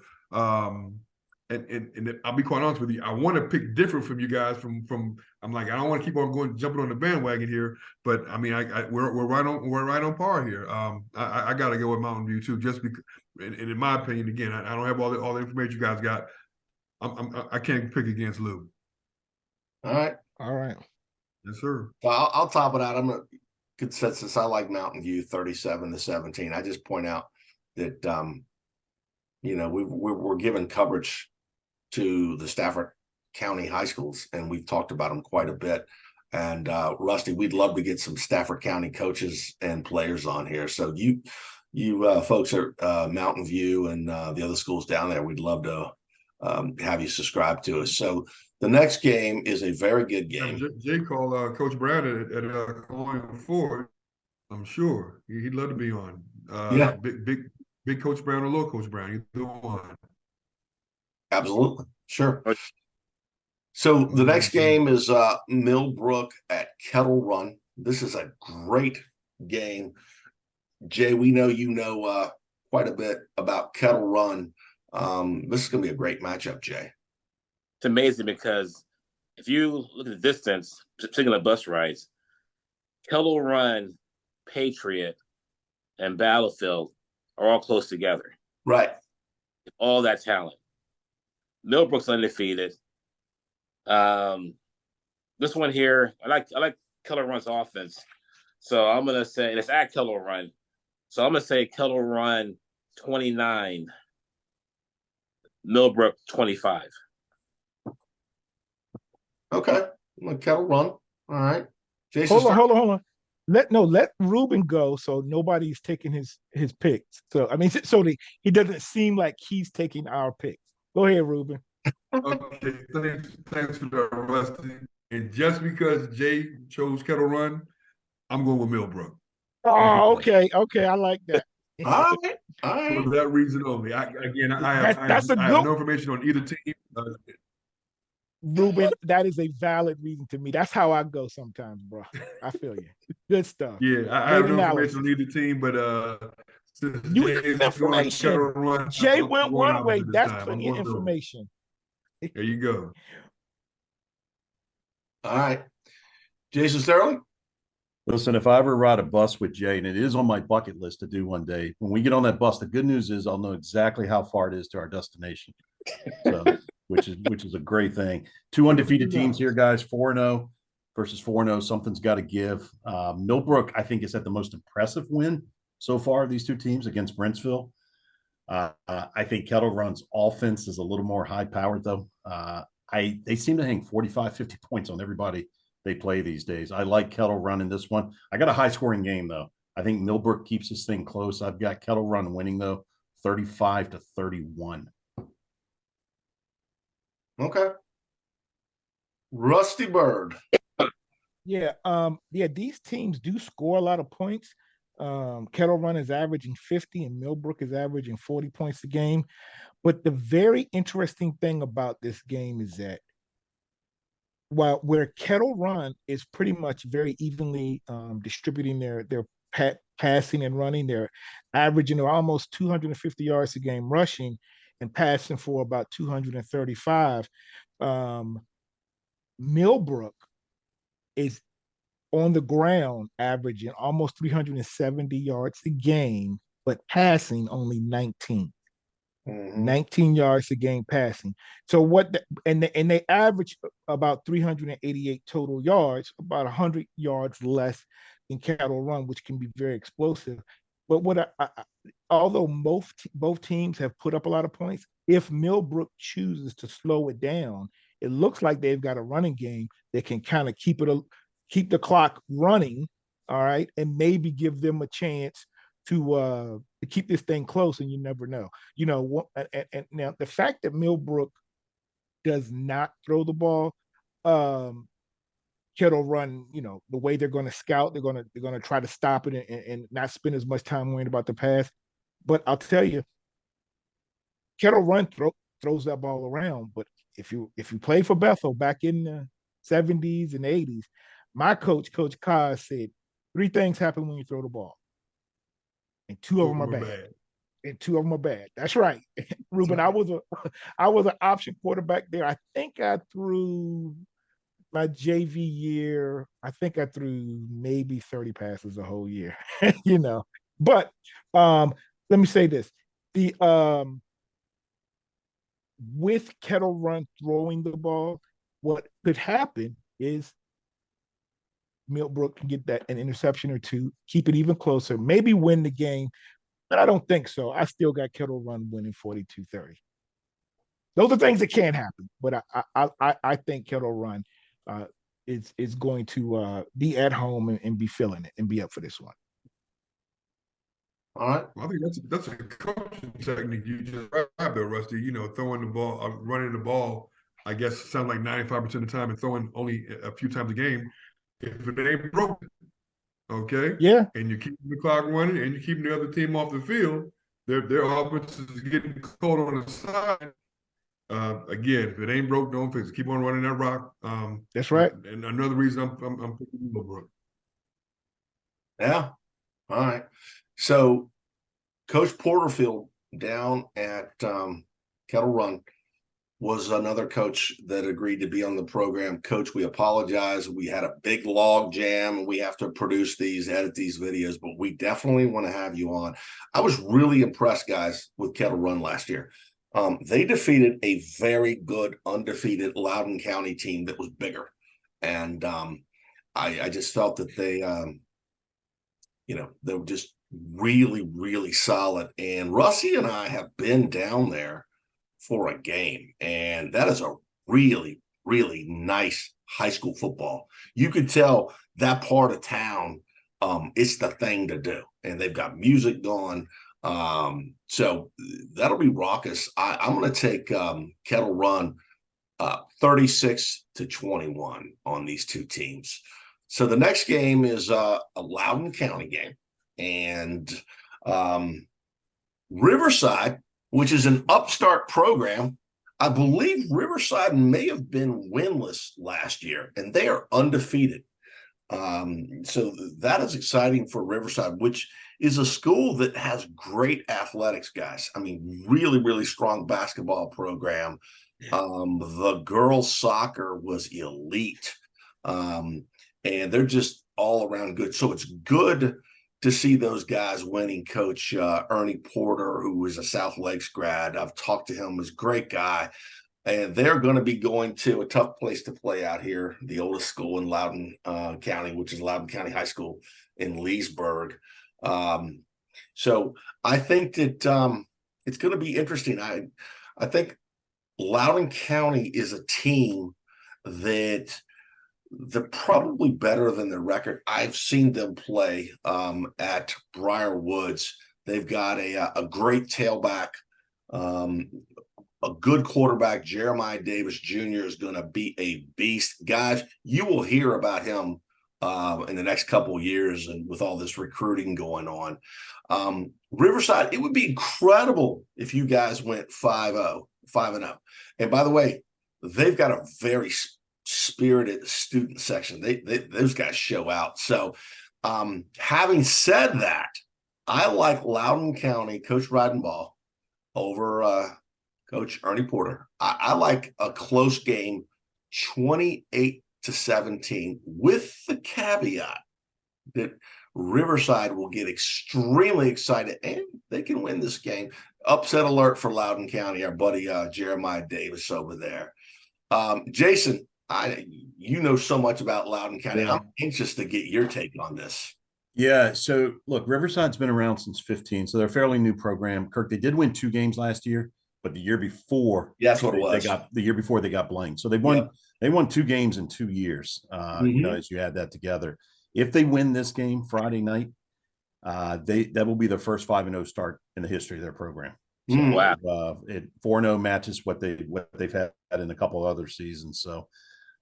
and I'll be quite honest with you, I want to pick different from you guys. From I'm like, I don't want to keep on jumping on the bandwagon here, but I mean, we're right on par here. I got to go with Mountain View too, just because. And in my opinion, again, I don't have all the information you guys got. I can't pick against Lou. All right. All right. Yes, sir. Well, I'll top it out. I'm a consensus. I like Mountain View 37-17. I just point out that we're giving coverage to the Stafford County high schools, and we've talked about them quite a bit. And Rusty, we'd love to get some Stafford County coaches and players on here. So you folks at Mountain View and the other schools down there, we'd love to have you subscribe to us. So the next game is a very good game. Jay called Coach Brown at Colonial Ford. I'm sure he'd love to be on. Yeah, big Coach Brown or little Coach Brown, either one. absolutely, sure. So the next game is Millbrook at Kettle Run. This is a great game. Jay, we know you know quite a bit about Kettle Run. This is going to be a great matchup, Jay. It's amazing because if you look at the distance, particularly bus rides, Kettle Run, Patriot, and Battlefield are all close together. Right. All that talent. Millbrook's undefeated. This one here, I like Kettle Run's offense. So I'm gonna say, and it's at Kettle Run. So I'm gonna say Kettle Run 29, Millbrook 25. Okay. Kettle Run. All right. Jason, Hold on. Let Ruben go, so nobody's taking his picks. So I mean, so he doesn't seem like he's taking our picks. Go ahead, Ruben. Okay, thanks for that, Rusty. And just because Jay chose Kettle Run, I'm going with Millbrook. Oh, okay, I like that. All right. For that reason only. I have no information on either team. Ruben, that is a valid reason to me. That's how I go sometimes, bro. I feel you. Good stuff. Yeah, I have no information on either team, but you information. Jay went one way. That's plenty of information. There you go. All right. Jason Sterling? Listen, if I ever ride a bus with Jay, and it is on my bucket list to do one day, when we get on that bus, the good news is I'll know exactly how far it is to our destination. So, which is a great thing. 2 undefeated teams here, guys. 4-0 versus 4-0. Something's got to give. Millbrook, I think, is at the most impressive win so far of these two teams against Brentsville. I think Kettle Run's offense is a little more high-powered, though. They seem to hang 45, 50 points on everybody they play these days. I like Kettle Run in this one. I got a high-scoring game, though. I think Millbrook keeps this thing close. I've got Kettle Run winning, though, 35-31. Okay. Rusty Bird. Yeah, these teams do score a lot of points. Kettle Run is averaging 50 and Millbrook is averaging 40 points a game. But the very interesting thing about this game is that while where Kettle Run is pretty much very evenly distributing their passing and running, they're averaging almost 250 yards a game rushing and passing for about 235. Millbrook is on the ground averaging almost 370 yards a game, but passing only 19. Mm-hmm. 19 yards a game passing. So and they average about 388 total yards, about 100 yards less than Cattle Run, which can be very explosive. But although both teams have put up a lot of points, if Millbrook chooses to slow it down, it looks like they've got a running game that can kind of keep the clock running, all right, and maybe give them a chance to keep this thing close. And you never know, and now the fact that Millbrook does not throw the ball, Kettle Run, the way they're going to scout, they're going to try to stop it and not spend as much time worrying about the pass. But I'll tell you, Kettle Run throws that ball around. But if you play for Bethel back in the 70s and 80s, my coach, Coach Kaz, said 3 things happen when you throw the ball, and 2 of them are bad. And 2 of them are bad. That's right, Ruben. I was an option quarterback there. I think I threw my JV year. I think I threw maybe 30 passes a whole year. But let me say this: the with Kettle Run throwing the ball, what could happen is Millbrook can get an interception or 2, keep it even closer, maybe win the game. But I don't think so. I still got Kettle Run winning 42-30. Those are things that can happen, but I think Kettle Run is going to be at home and be feeling it and be up for this one. All right. Well, I think that's a coaching technique you just grabbed there, Rusty. Throwing the ball, running the ball. I guess sound like 95% of the time, and throwing only a few times a game. If it ain't broken, okay, yeah, and you're keeping the clock running, and you're keeping the other team off the field, their offense is getting cold on the side. Again, if it ain't broke, don't fix it. Keep on running that rock. That's right. And another reason I'm picking Millbrook. Yeah. All right. So Coach Porterfield down at Kettle Run was another coach that agreed to be on the program. Coach, we apologize. We had a big log jam and we have to edit these videos, but we definitely want to have you on. I was really impressed, guys, with Kettle Run last year. They defeated a very good undefeated Loudoun County team that was bigger. And I just felt that they were just really, really solid. And Russie and I have been down there for a game, and that is a really, really nice high school football. You could tell that part of town, it's the thing to do, and they've got music going. So that'll be raucous. I'm going to take Kettle Run 36-21 on these 2 teams. So the next game is a Loudoun County game, and Riverside, which is an upstart program. I believe Riverside may have been winless last year, and they are undefeated. So that is exciting for Riverside, which is a school that has great athletics, guys. I mean, really, really strong basketball program. The girls' soccer was elite, and they're just all around good. So it's good to see those guys winning. Coach Ernie Porter, who was a South Lakes grad, I've talked to him, was a great guy. And they're going to be going to a tough place to play out here, the oldest school in Loudoun County, which is Loudoun County High School in Leesburg. So I think that it's going to be interesting. I think Loudoun County is a team that they're probably better than their record. I've seen them play at Briar Woods. They've got a great tailback, a good quarterback. Jeremiah Davis Jr. is going to be a beast. Guys, you will hear about him in the next couple of years, and with all this recruiting going on. Riverside, it would be incredible if you guys went 5-0. And by the way, they've got a very spirited student section. Those guys show out. So having said that, I like Loudoun County, Coach Ridenbaugh over Coach Ernie Porter. I like a close game, 28-17, with the caveat that Riverside will get extremely excited and they can win this game. Upset alert for Loudoun County, our buddy Jeremiah Davis over there. Jason, you know so much about Loudoun County. Yeah. I'm anxious to get your take on this. Yeah. So look, Riverside's been around since 15, so they're a fairly new program. Kirk, they did win 2 games last year, but the year before, that's what it was. The year before they got blamed. So they won 2 games in 2 years. You know, as you add that together. If they win this game Friday night, that will be their first 5-0 start in the history of their program. So, wow. 4-0 matches what they've had in a couple of other seasons. So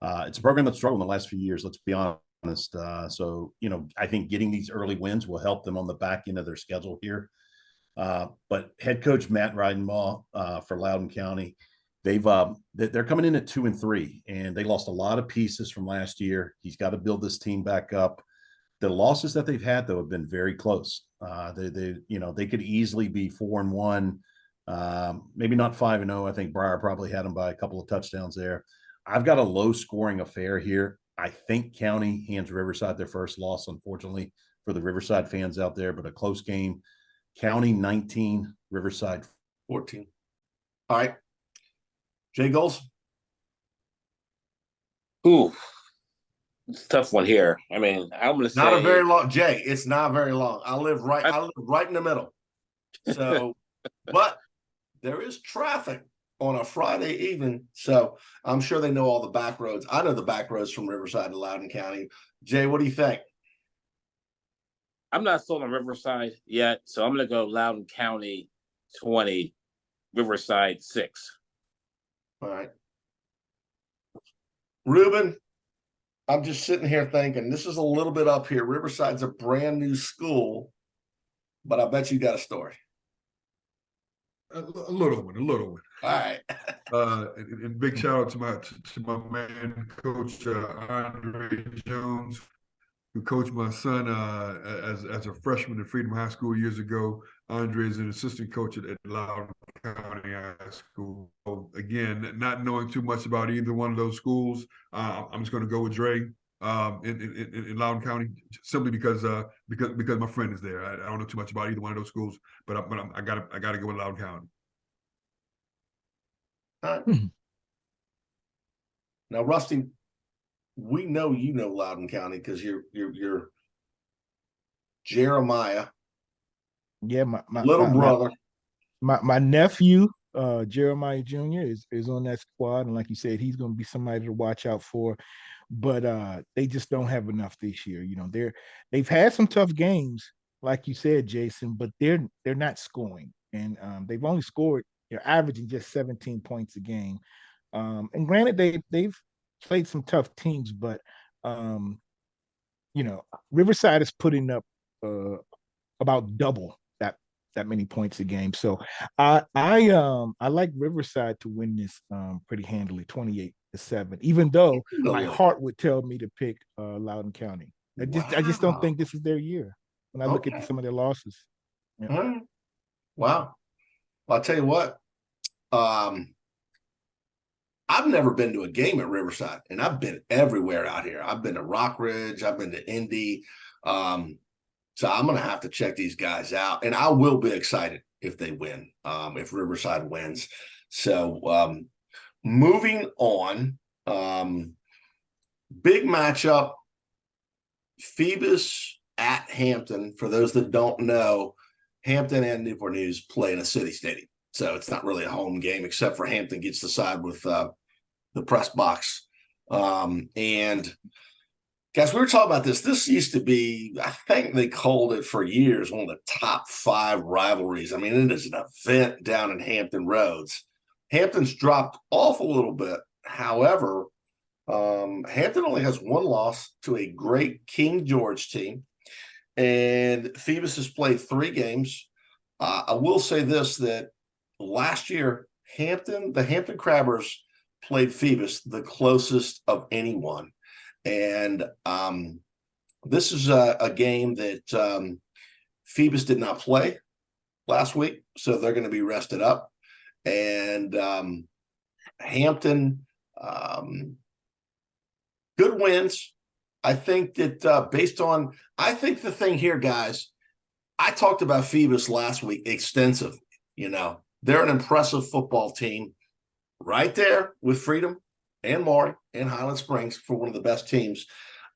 it's a program that's struggled in the last few years. Let's be honest. So you know, I think getting these early wins will help them on the back end of their schedule here. But head coach Matt Ridenbaugh for Loudoun County, they're coming in at 2-3, and they lost a lot of pieces from last year. He's got to build this team back up. The losses that they've had, though, have been very close. They could easily be 4-1, maybe not 5-0. I think Breyer probably had them by a couple of touchdowns there. I've got a low-scoring affair here. I think County hands Riverside their first loss, unfortunately, for the Riverside fans out there, but a close game. County 19, Riverside 14. All right. Jay Gholson. Ooh, it's a tough one here. I mean, I'm going to say not a very long, Jay. It's not very long. I live right in the middle. So, but there is traffic on a Friday evening, so I'm sure they know all the back roads. I know the back roads from Riverside to Loudoun County. Jay, what do you think? I'm not sold on Riverside yet, so I'm going to go Loudoun County 20, Riverside 6. All right. Ruben, I'm just sitting here thinking this is a little bit up here. Riverside's a brand new school, but I bet you got a story. A little one. All right. And big shout out to my man, Coach Andre Jones, who coached my son as a freshman at Freedom High School years ago. Andre is an assistant coach at Loudoun County High School. So again, not knowing too much about either one of those schools, I'm just going to go with Dre in Loudoun County, simply because my friend is there. I don't know too much about either one of those schools, but I gotta go with Loudoun County. All right. Now, Rusty, we know you know Loudoun County because you're Jeremiah. Yeah, my little brother. My nephew, Jeremiah Jr. is on that squad, and like you said, he's going to be somebody to watch out for. But they just don't have enough this year. You know, they've had some tough games, like you said, Jason, but they're not scoring, and they've only scored. They're averaging just 17 points a game. And granted, they've played some tough teams, but Riverside is putting up about double that many points a game. So I like Riverside to win this pretty handily, 28-7, even though my heart would tell me to pick Loudoun County. I just don't think this is their year when I look at some of their losses. Yeah. Wow. Well, I'll tell you what. I've never been to a game at Riverside, and I've been everywhere out here. I've been to Rock Ridge. I've been to Indy. So I'm going to have to check these guys out, and I will be excited if they win, if Riverside wins. So moving on, big matchup, Phoebus at Hampton. For those that don't know, Hampton and Newport News play in a city stadium. So it's not really a home game, except for Hampton gets to side with the press box. And guys, we were talking about this. This used to be, I think they called it for years, one of the top 5 rivalries. I mean, it is an event down in Hampton Roads. Hampton's dropped off a little bit. However, Hampton only has one loss to a great King George team, and Phoebus has played 3 games. I will say this, that last year, the Hampton Crabbers played Phoebus the closest of anyone. And this is a game that Phoebus did not play last week, so they're going to be rested up. And Hampton, good wins. I think that I think the thing here, guys, I talked about Phoebus last week extensively. They're an impressive football team right there with Freedom and Maury and Highland Springs for one of the best teams.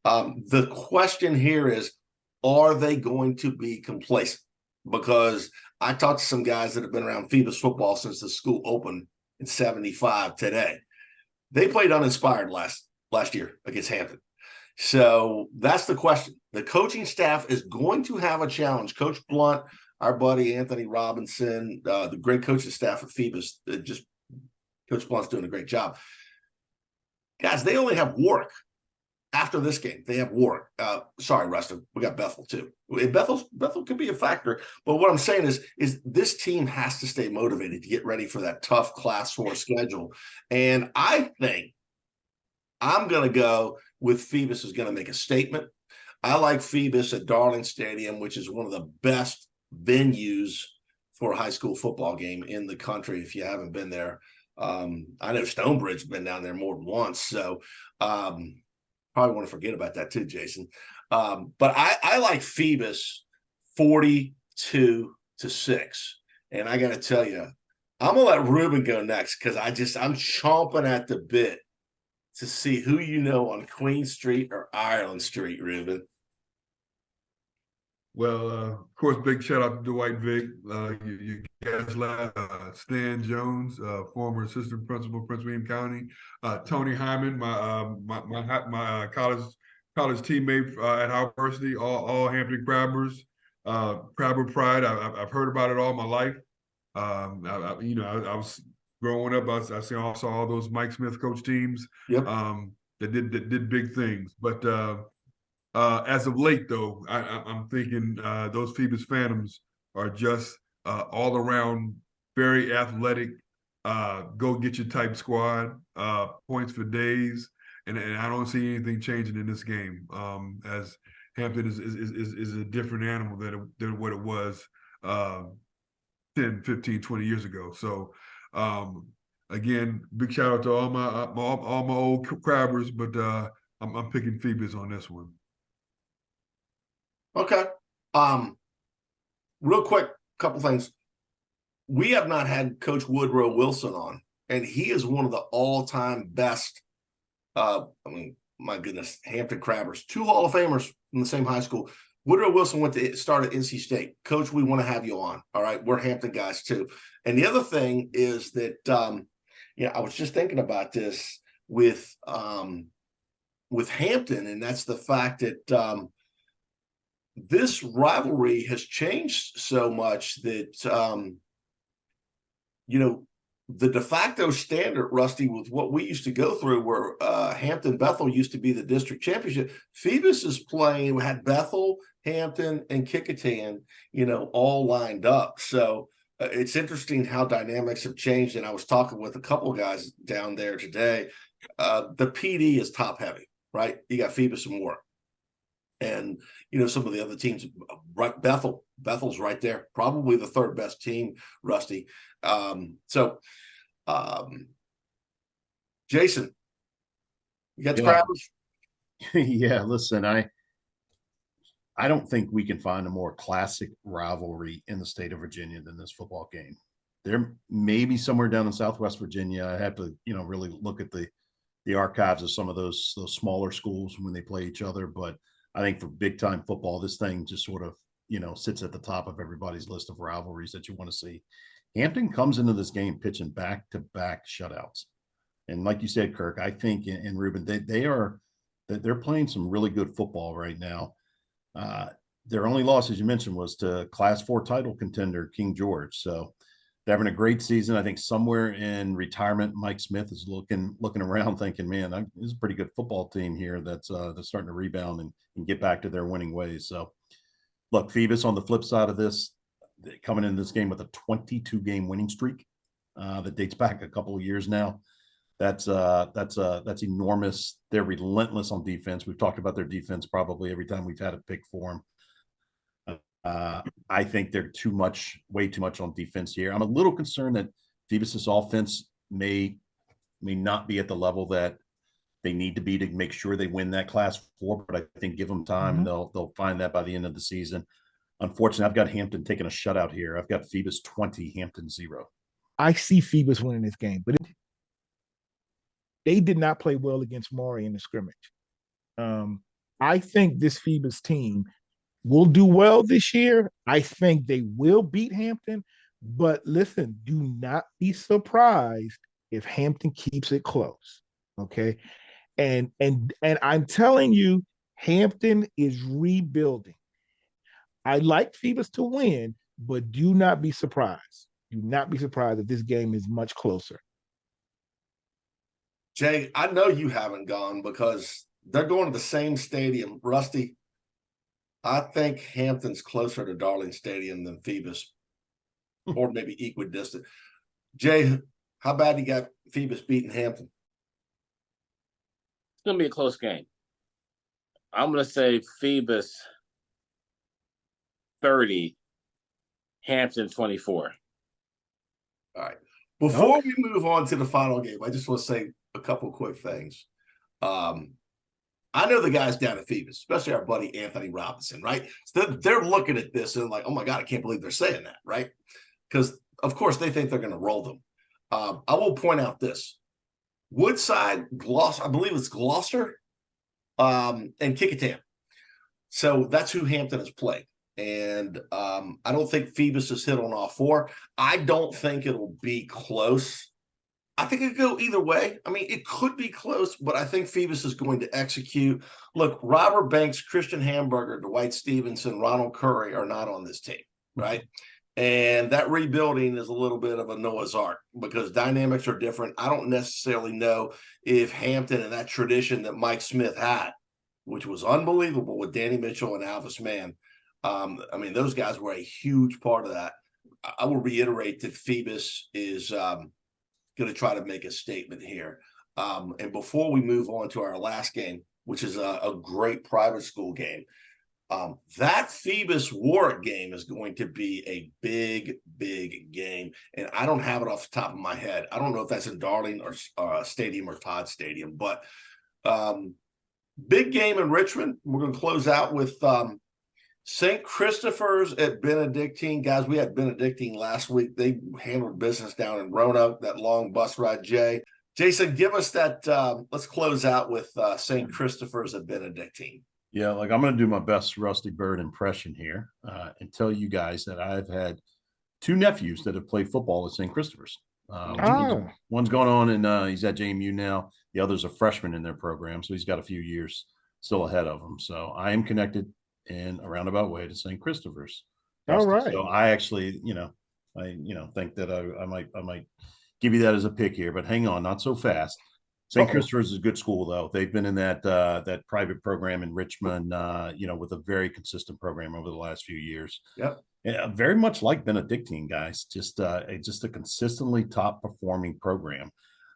The question here is, are they going to be complacent? Because I talked to some guys that have been around Phoebus football since the school opened in 75 today. They played uninspired last year against Hampton. So that's the question. The coaching staff is going to have a challenge. Coach Blunt, our buddy Anthony Robinson, the great coaching staff at Phoebus, Coach Blunt's doing a great job. Guys, they only have Warwick. After this game, they have Warwick. Sorry, Rustin, we got Bethel too. Bethel could be a factor, but what I'm saying is this team has to stay motivated to get ready for that tough Class 4 schedule. And I think I'm going to go with Phoebus is going to make a statement. I like Phoebus at Darling Stadium, which is one of the best venues for a high school football game in the country. If you haven't been there, I know Stonebridge's been down there more than once, so probably want to forget about that too, Jason. But I like Phoebus 42-6, and I got to tell you, I'm gonna let Ruben go next because I'm chomping at the bit to see who on Queen Street or Ireland Street, Ruben. Well, of course, big shout out to Dwight Vick. You guys laugh. Stan Jones, former assistant principal, Prince William County. Tony Hyman, my college teammate at Howard University. All Hampton Crabbers. Crabber pride. I've heard about it all my life. I was growing up. I saw all those Mike Smith coach teams. Yep. That did big things, but. As of late, though, I'm thinking those Phoebus Phantoms are just all around very athletic, go get your type squad, points for days, and I don't see anything changing in this game. As Hampton is a different animal than what it was 10, 15, 20 years ago. So again, big shout out to all my old crabbers, but I'm picking Phoebus on this one. Okay. Real quick, couple things. We have not had Coach Woodrow Wilson on, and he is one of the all-time best. My goodness, Hampton Crabbers, 2 Hall of Famers from the same high school. Woodrow Wilson started at NC State. Coach, we want to have you on. All right, we're Hampton guys too. And the other thing is that I was just thinking about this with Hampton, and that's the fact that this rivalry has changed so much that the de facto standard, Rusty, with what we used to go through, where Hampton Bethel used to be the district championship. Phoebus is playing. We had Bethel, Hampton, and Kickingham, all lined up. So it's interesting how dynamics have changed. And I was talking with a couple of guys down there today. The PD is top heavy, right? You got Phoebus and Warwick. And some of the other teams, right? Bethel's right there, probably the 3rd best team, Rusty. Jason, you got the Crabbers? Yeah, listen, I don't think we can find a more classic rivalry in the state of Virginia than this football game. There may be somewhere down in Southwest Virginia. I have to, really look at the archives of some of those smaller schools when they play each other, but I think for big time football, this thing just sort of, sits at the top of everybody's list of rivalries that you want to see. Hampton comes into this game pitching back-to-back shutouts. And like you said, Kirk, I think, and Ruben, they're playing some really good football right now. Their only loss, as you mentioned, was to Class 4 title contender King George. So They're having a great season. I think somewhere in retirement, Mike Smith is looking around, thinking, "Man, this is a pretty good football team here that's starting to rebound and get back to their winning ways." So, look, Phoebus on the flip side of this, coming into this game with a 22-game winning streak that dates back a couple of years now. That's enormous. They're relentless on defense. We've talked about their defense probably every time we've had a pick for them. I think they're way too much on defense here. I'm a little concerned that Phoebus's offense may not be at the level that they need to be to make sure they win that Class 4. But I think give them time, they'll find that by the end of the season. Unfortunately, I've got Hampton taking a shutout here. I've got Phoebus 20, Hampton 0. I see Phoebus winning this game, but they did not play well against Maury in the scrimmage. I think this Phoebus team will do well this year. I think they will beat Hampton, but listen, do not be surprised if Hampton keeps it close. Okay. And I'm telling you, Hampton is rebuilding. I like Phoebus to win, but do not be surprised. Do not be surprised if this game is much closer. Jay, I know you haven't gone because they're going to the same stadium. Rusty, I think Hampton's closer to Darling Stadium than Phoebus, or maybe equidistant. Jay, how bad you got Phoebus beating Hampton? It's going to be a close game. I'm going to say Phoebus 30, Hampton 24. All right. Before we move on to the final game, I just want to say a couple quick things. I know the guys down at Phoebus, especially our buddy Anthony Robinson, right? So they're looking at this and like, oh my God, I can't believe they're saying that, right? Because, of course, they think they're going to roll them. I will point out this. Woodside, I believe it's Gloucester, and Kickatam. So that's who Hampton has played. And I don't think Phoebus has hit on all four. I don't think it'll be close. I think it could go either way. I mean, it could be close, but I think Phoebus is going to execute. Look, Robert Banks, Christian Hamburger, Dwight Stevenson, Ronald Curry are not on this team, right? And that rebuilding is a little bit of a Noah's Ark because dynamics are different. I don't necessarily know if Hampton and that tradition that Mike Smith had, which was unbelievable with Danny Mitchell and Alvis Mann, I mean, those guys were a huge part of that. I will reiterate that Phoebus is going to try to make a statement here. And before we move on to our last game, which is a great private school game, that Phoebus Warwick game is going to be a big, big game. And I don't have it off the top of my head. I don't know if that's in Darling or Stadium or Todd Stadium, but big game in Richmond. We're going to close out with St. Christopher's at Benedictine. Guys, we had Benedictine last week. They handled business down in Roanoke, that long bus ride, Jay. Jason, give us that. Let's close out with St. Christopher's at Benedictine. Yeah, like I'm going to do my best Rusty Bird impression here and tell you guys that I've had two nephews that have played football at St. Christopher's. One's going on and he's at JMU now. The other's a freshman in their program, so he's got a few years still ahead of him. So I am connected in a roundabout way to St. Christopher's. All right. So I actually, think that I might give you that as a pick here, but hang on, not so fast. St. Christopher's is a good school, though. They've been in that private program in Richmond, with a very consistent program over the last few years. Yep. Yeah, very much like Benedictine, guys. Just a consistently top performing program.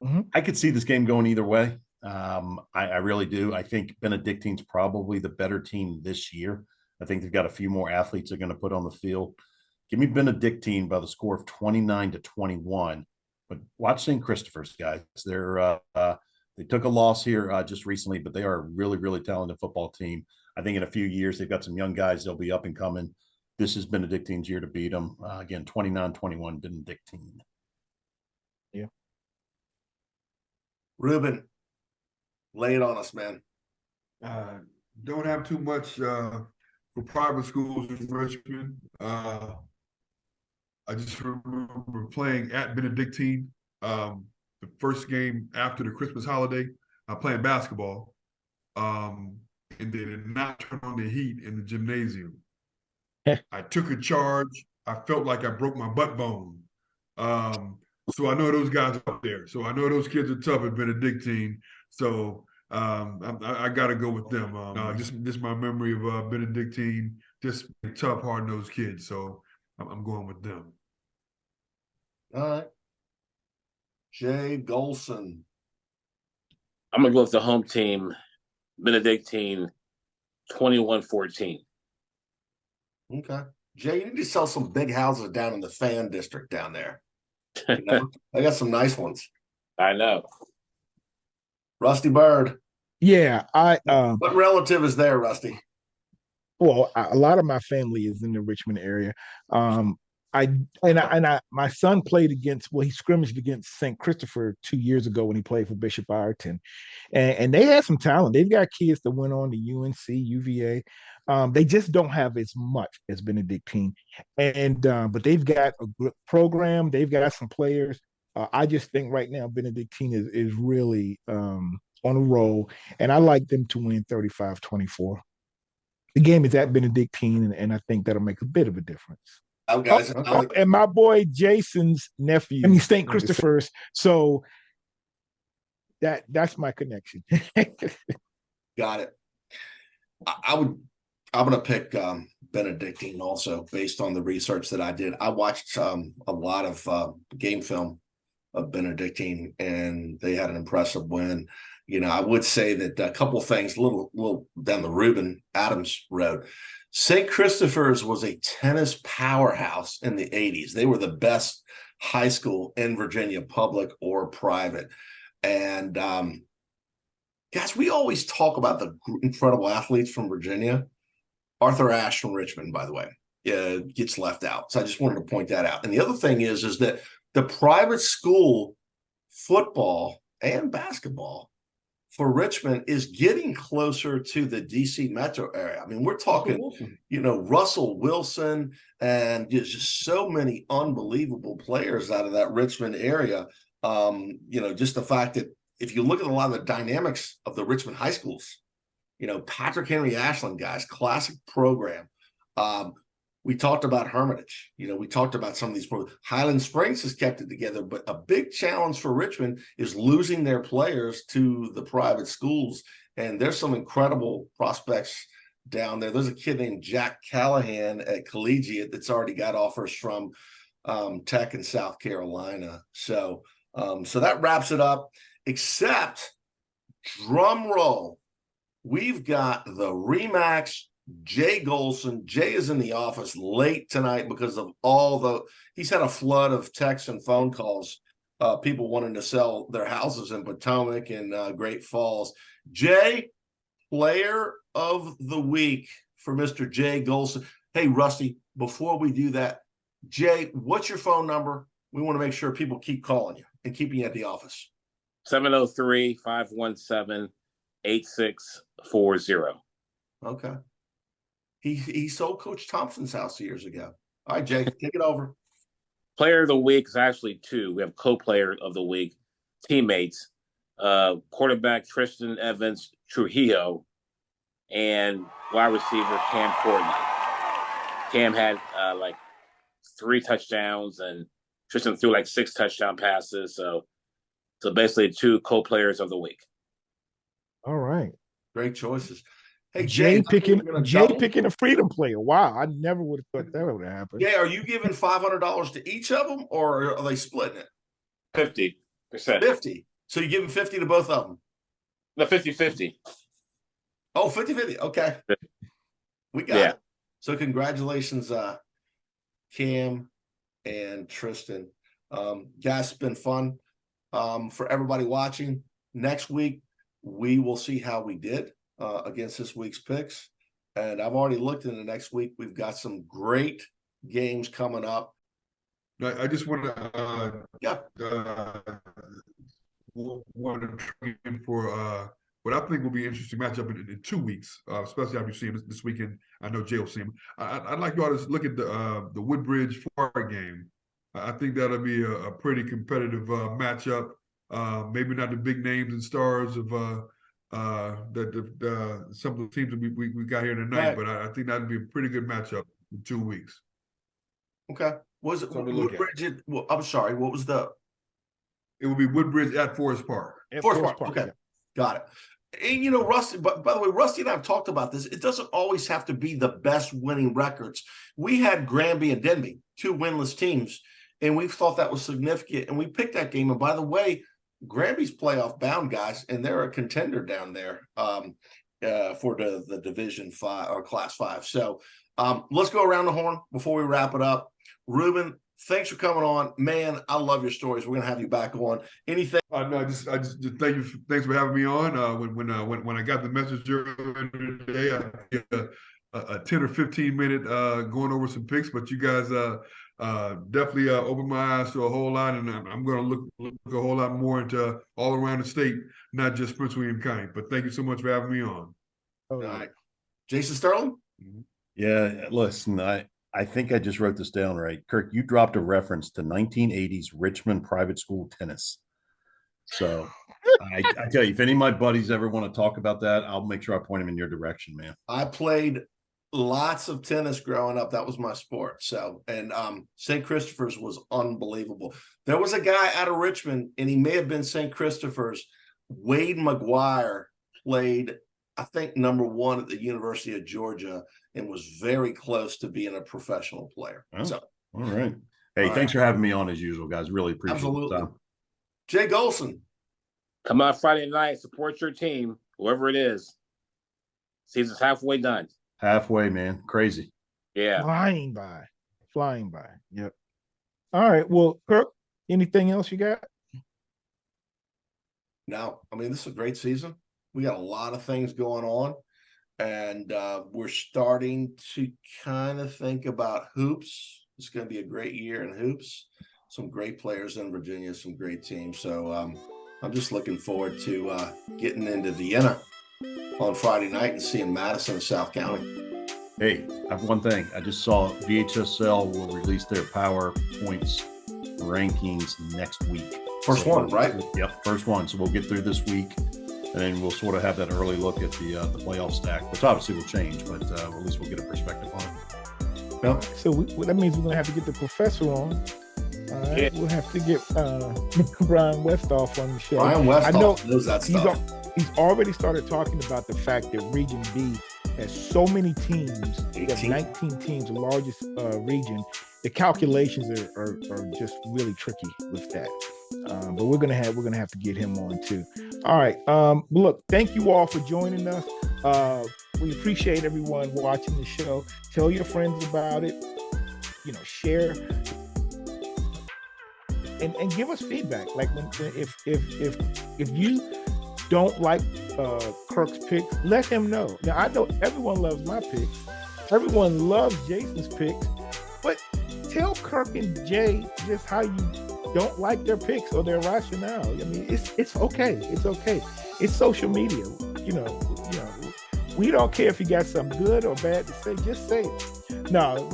Mm-hmm. I could see this game going either way. I really do. I think Benedictine's probably the better team this year. I think they've got a few more athletes they're going to put on the field. Give me Benedictine by the score of 29-21. But watch St. Christopher's, guys. They took a loss here just recently, but they are a really, really talented football team. I think in a few years they've got some young guys. They'll be up and coming. This is Benedictine's year to beat them. Again, 29-21 Benedictine. Yeah. Ruben, lay it on us, man. Don't have too much for private schools in Richmond. I just remember playing at Benedictine the first game after the Christmas holiday. I playing basketball, and they did not turn on the heat in the gymnasium. I took a charge. I felt like I broke my butt bone. So I know those guys up there. So I know those kids are tough at Benedictine. So I got to go with them. Just my memory of Benedictine, just tough, hard-nosed kids. So I'm going with them. All right. Jay Gholson. I'm gonna go with the home team, Benedictine, 21-14. Okay. Jay, you need to sell some big houses down in the fan district down there. You know? I got some nice ones. I know. Rusty Bird. Yeah, What relative is there, Rusty? well, a lot of my family is in the Richmond area. My son played against, well, he scrimmaged against St. Christopher 2 years ago when he played for Bishop Ireton, and they had some talent. They've got kids that went on to UNC, UVA. They just don't have as much as Benedictine, but they've got a good program. They've got some players. I just think right now Benedictine is really on a roll, and I like them to win 35-24. The game is at Benedictine, and I think that'll make a bit of a difference. Oh, guys, And my boy Jason's nephew, I mean St. Christopher's. So that's my connection. got it. I'm gonna pick Benedictine also based on the research that I did. I watched a lot of game film of Benedictine, and they had an impressive win. You know, I would say that a couple of things, a little down the Reuben Adams road. St. Christopher's was a tennis powerhouse in the 80s. They were the best high school in Virginia, public or private. And guys, we always talk about the incredible athletes from Virginia. Arthur Ashe from Richmond, by the way, gets left out. So I just wanted to point that out. And the other thing is that the private school football and basketball for Richmond is getting closer to the DC metro area. I mean, we're talking, Russell Wilson and just so many unbelievable players out of that Richmond area. Just the fact that if you look at a lot of the dynamics of the Richmond high schools, Patrick Henry Ashland guys, classic program. We talked about Hermitage. We talked about some of these programs. Highland Springs has kept it together, but a big challenge for Richmond is losing their players to the private schools. And there's some incredible prospects down there. There's a kid named Jack Callahan at Collegiate that's already got offers from Tech in South Carolina. So that wraps it up, except drum roll. We've got the ReMax Jay Gholson. Jay is in the office late tonight because of he's had a flood of texts and phone calls, people wanting to sell their houses in Potomac and Great Falls. Jay, player of the week for Mr. Jay Gholson. Hey, Rusty, before we do that, Jay, what's your phone number? We want to make sure people keep calling you and keeping you at the office. 703-517-8640. Okay. He sold Coach Thompson's house years ago. All right, Jay, take it over. Player of the week is actually two. We have co-player of the week, teammates, quarterback Tristan Evans Trujillo, and wide receiver Cam Courtney. Cam had 3 touchdowns, and Tristan threw 6 touchdown passes. So basically 2 co-players of the week. All right. Great choices. Hey, Jay picking a freedom player. Wow, I never would have thought that would have happened. Jay, are you giving $500 to each of them, or are they splitting it? 50%. 50. So you're giving 50 to both of them? No, 50-50. Oh, 50-50. Okay. We got it. So congratulations, Cam and Tristan. Guys, it's been fun. For everybody watching, next week, we will see how we did against this week's picks. And I've already looked into next week. We've got some great games coming up. I just want to try in for what I think will be an interesting matchup in 2 weeks, especially after you see him this weekend. I know Jay will see him. I'd like you all to look at the Woodbridge Florida game. I think that'll be a pretty competitive matchup. Maybe not the big names and stars of some of the teams that we got here tonight, right. But I think that'd be a pretty good matchup in 2 weeks. Okay. Was it Something to look at. Woodbridge? Well, I'm sorry. What was the It will be Woodbridge at Forest Park. At Forest Park? Okay, yeah. got it. And Rusty, but by the way, Rusty and I have talked about this. It doesn't always have to be the best winning records. We had Granby and Denby, 2 winless teams, and we thought that was significant. And we picked that game. And by the way, Granby's playoff bound, guys, and they're a contender down there for the Division 5 or Class 5. So let's go around the horn before we wrap it up. Ruben, thanks for coming on, man. I love your stories. We're gonna have you back on. Anything? No, I just thank you. Thanks for having me on. When I got the message earlier today, I did a 10 or 15 minute going over some picks, but you guys definitely opened my eyes to a whole lot, and I'm going to look a whole lot more into all around the state, not just Prince William County. But thank you so much for having me on. All right, Jason Sterling. Yeah, listen, I think I just wrote this down right. Kirk, you dropped a reference to 1980s Richmond private school tennis. So I tell you, if any of my buddies ever want to talk about that, I'll make sure I point them in your direction, man. I played lots of tennis growing up. That was my sport. So, and St. Christopher's was unbelievable. There was a guy out of Richmond, and he may have been St. Christopher's. Wade McGuire played, I think, #1 at the University of Georgia, and was very close to being a professional player. Oh, so, all right. Hey, thanks for having me on as usual, guys. Really appreciate absolutely. the time. Jay Gholson. Come out Friday night, support your team, whoever it is. Season's halfway done. Halfway, man. Crazy. Yeah. Flying by. Yep. All right. Well, Kirk, anything else you got? No, I mean, this is a great season. We got a lot of things going on, and we're starting to kind of think about hoops. It's going to be a great year in hoops. Some great players in Virginia, some great teams. So I'm just looking forward to getting into Vienna on Friday night and seeing Madison and South County. Hey, I have one thing. I just saw VHSL will release their power points rankings next week. First one, right? Yep, first one. So we'll get through this week, and then we'll sort of have that early look at the playoff stack, which obviously will change, but at least we'll get a perspective on it. Yep. So that means we're going to have to get the professor on. All right. Yeah. We'll have to get Brian Westhoff on the show. Brian Westhoff knows that stuff. He's already started talking about the fact that Region B has so many teams. We have 19 teams, the largest region. The calculations are just really tricky with that. But we're gonna have to get him on too. All right. Look, thank you all for joining us. We appreciate everyone watching the show. Tell your friends about it. Share and give us feedback. Like if you don't like Kirk's picks, let him know. Now I know everyone loves my picks. Everyone loves Jason's picks, but tell Kirk and Jay just how you don't like their picks or their rationale. I mean, it's okay. It's okay. It's social media. We don't care if you got something good or bad to say. Just say it. No,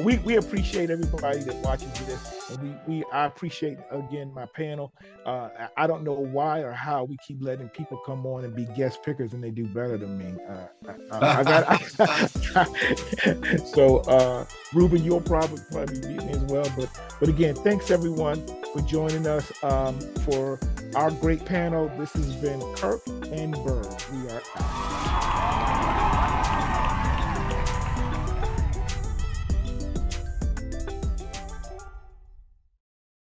we appreciate everybody that watches this, and I appreciate again my panel. I don't know why or how we keep letting people come on and be guest pickers and they do better than me. So Ruben, you'll probably beat me as well. But again, thanks everyone for joining us for our great panel. This has been Kirk and Berg. We are out.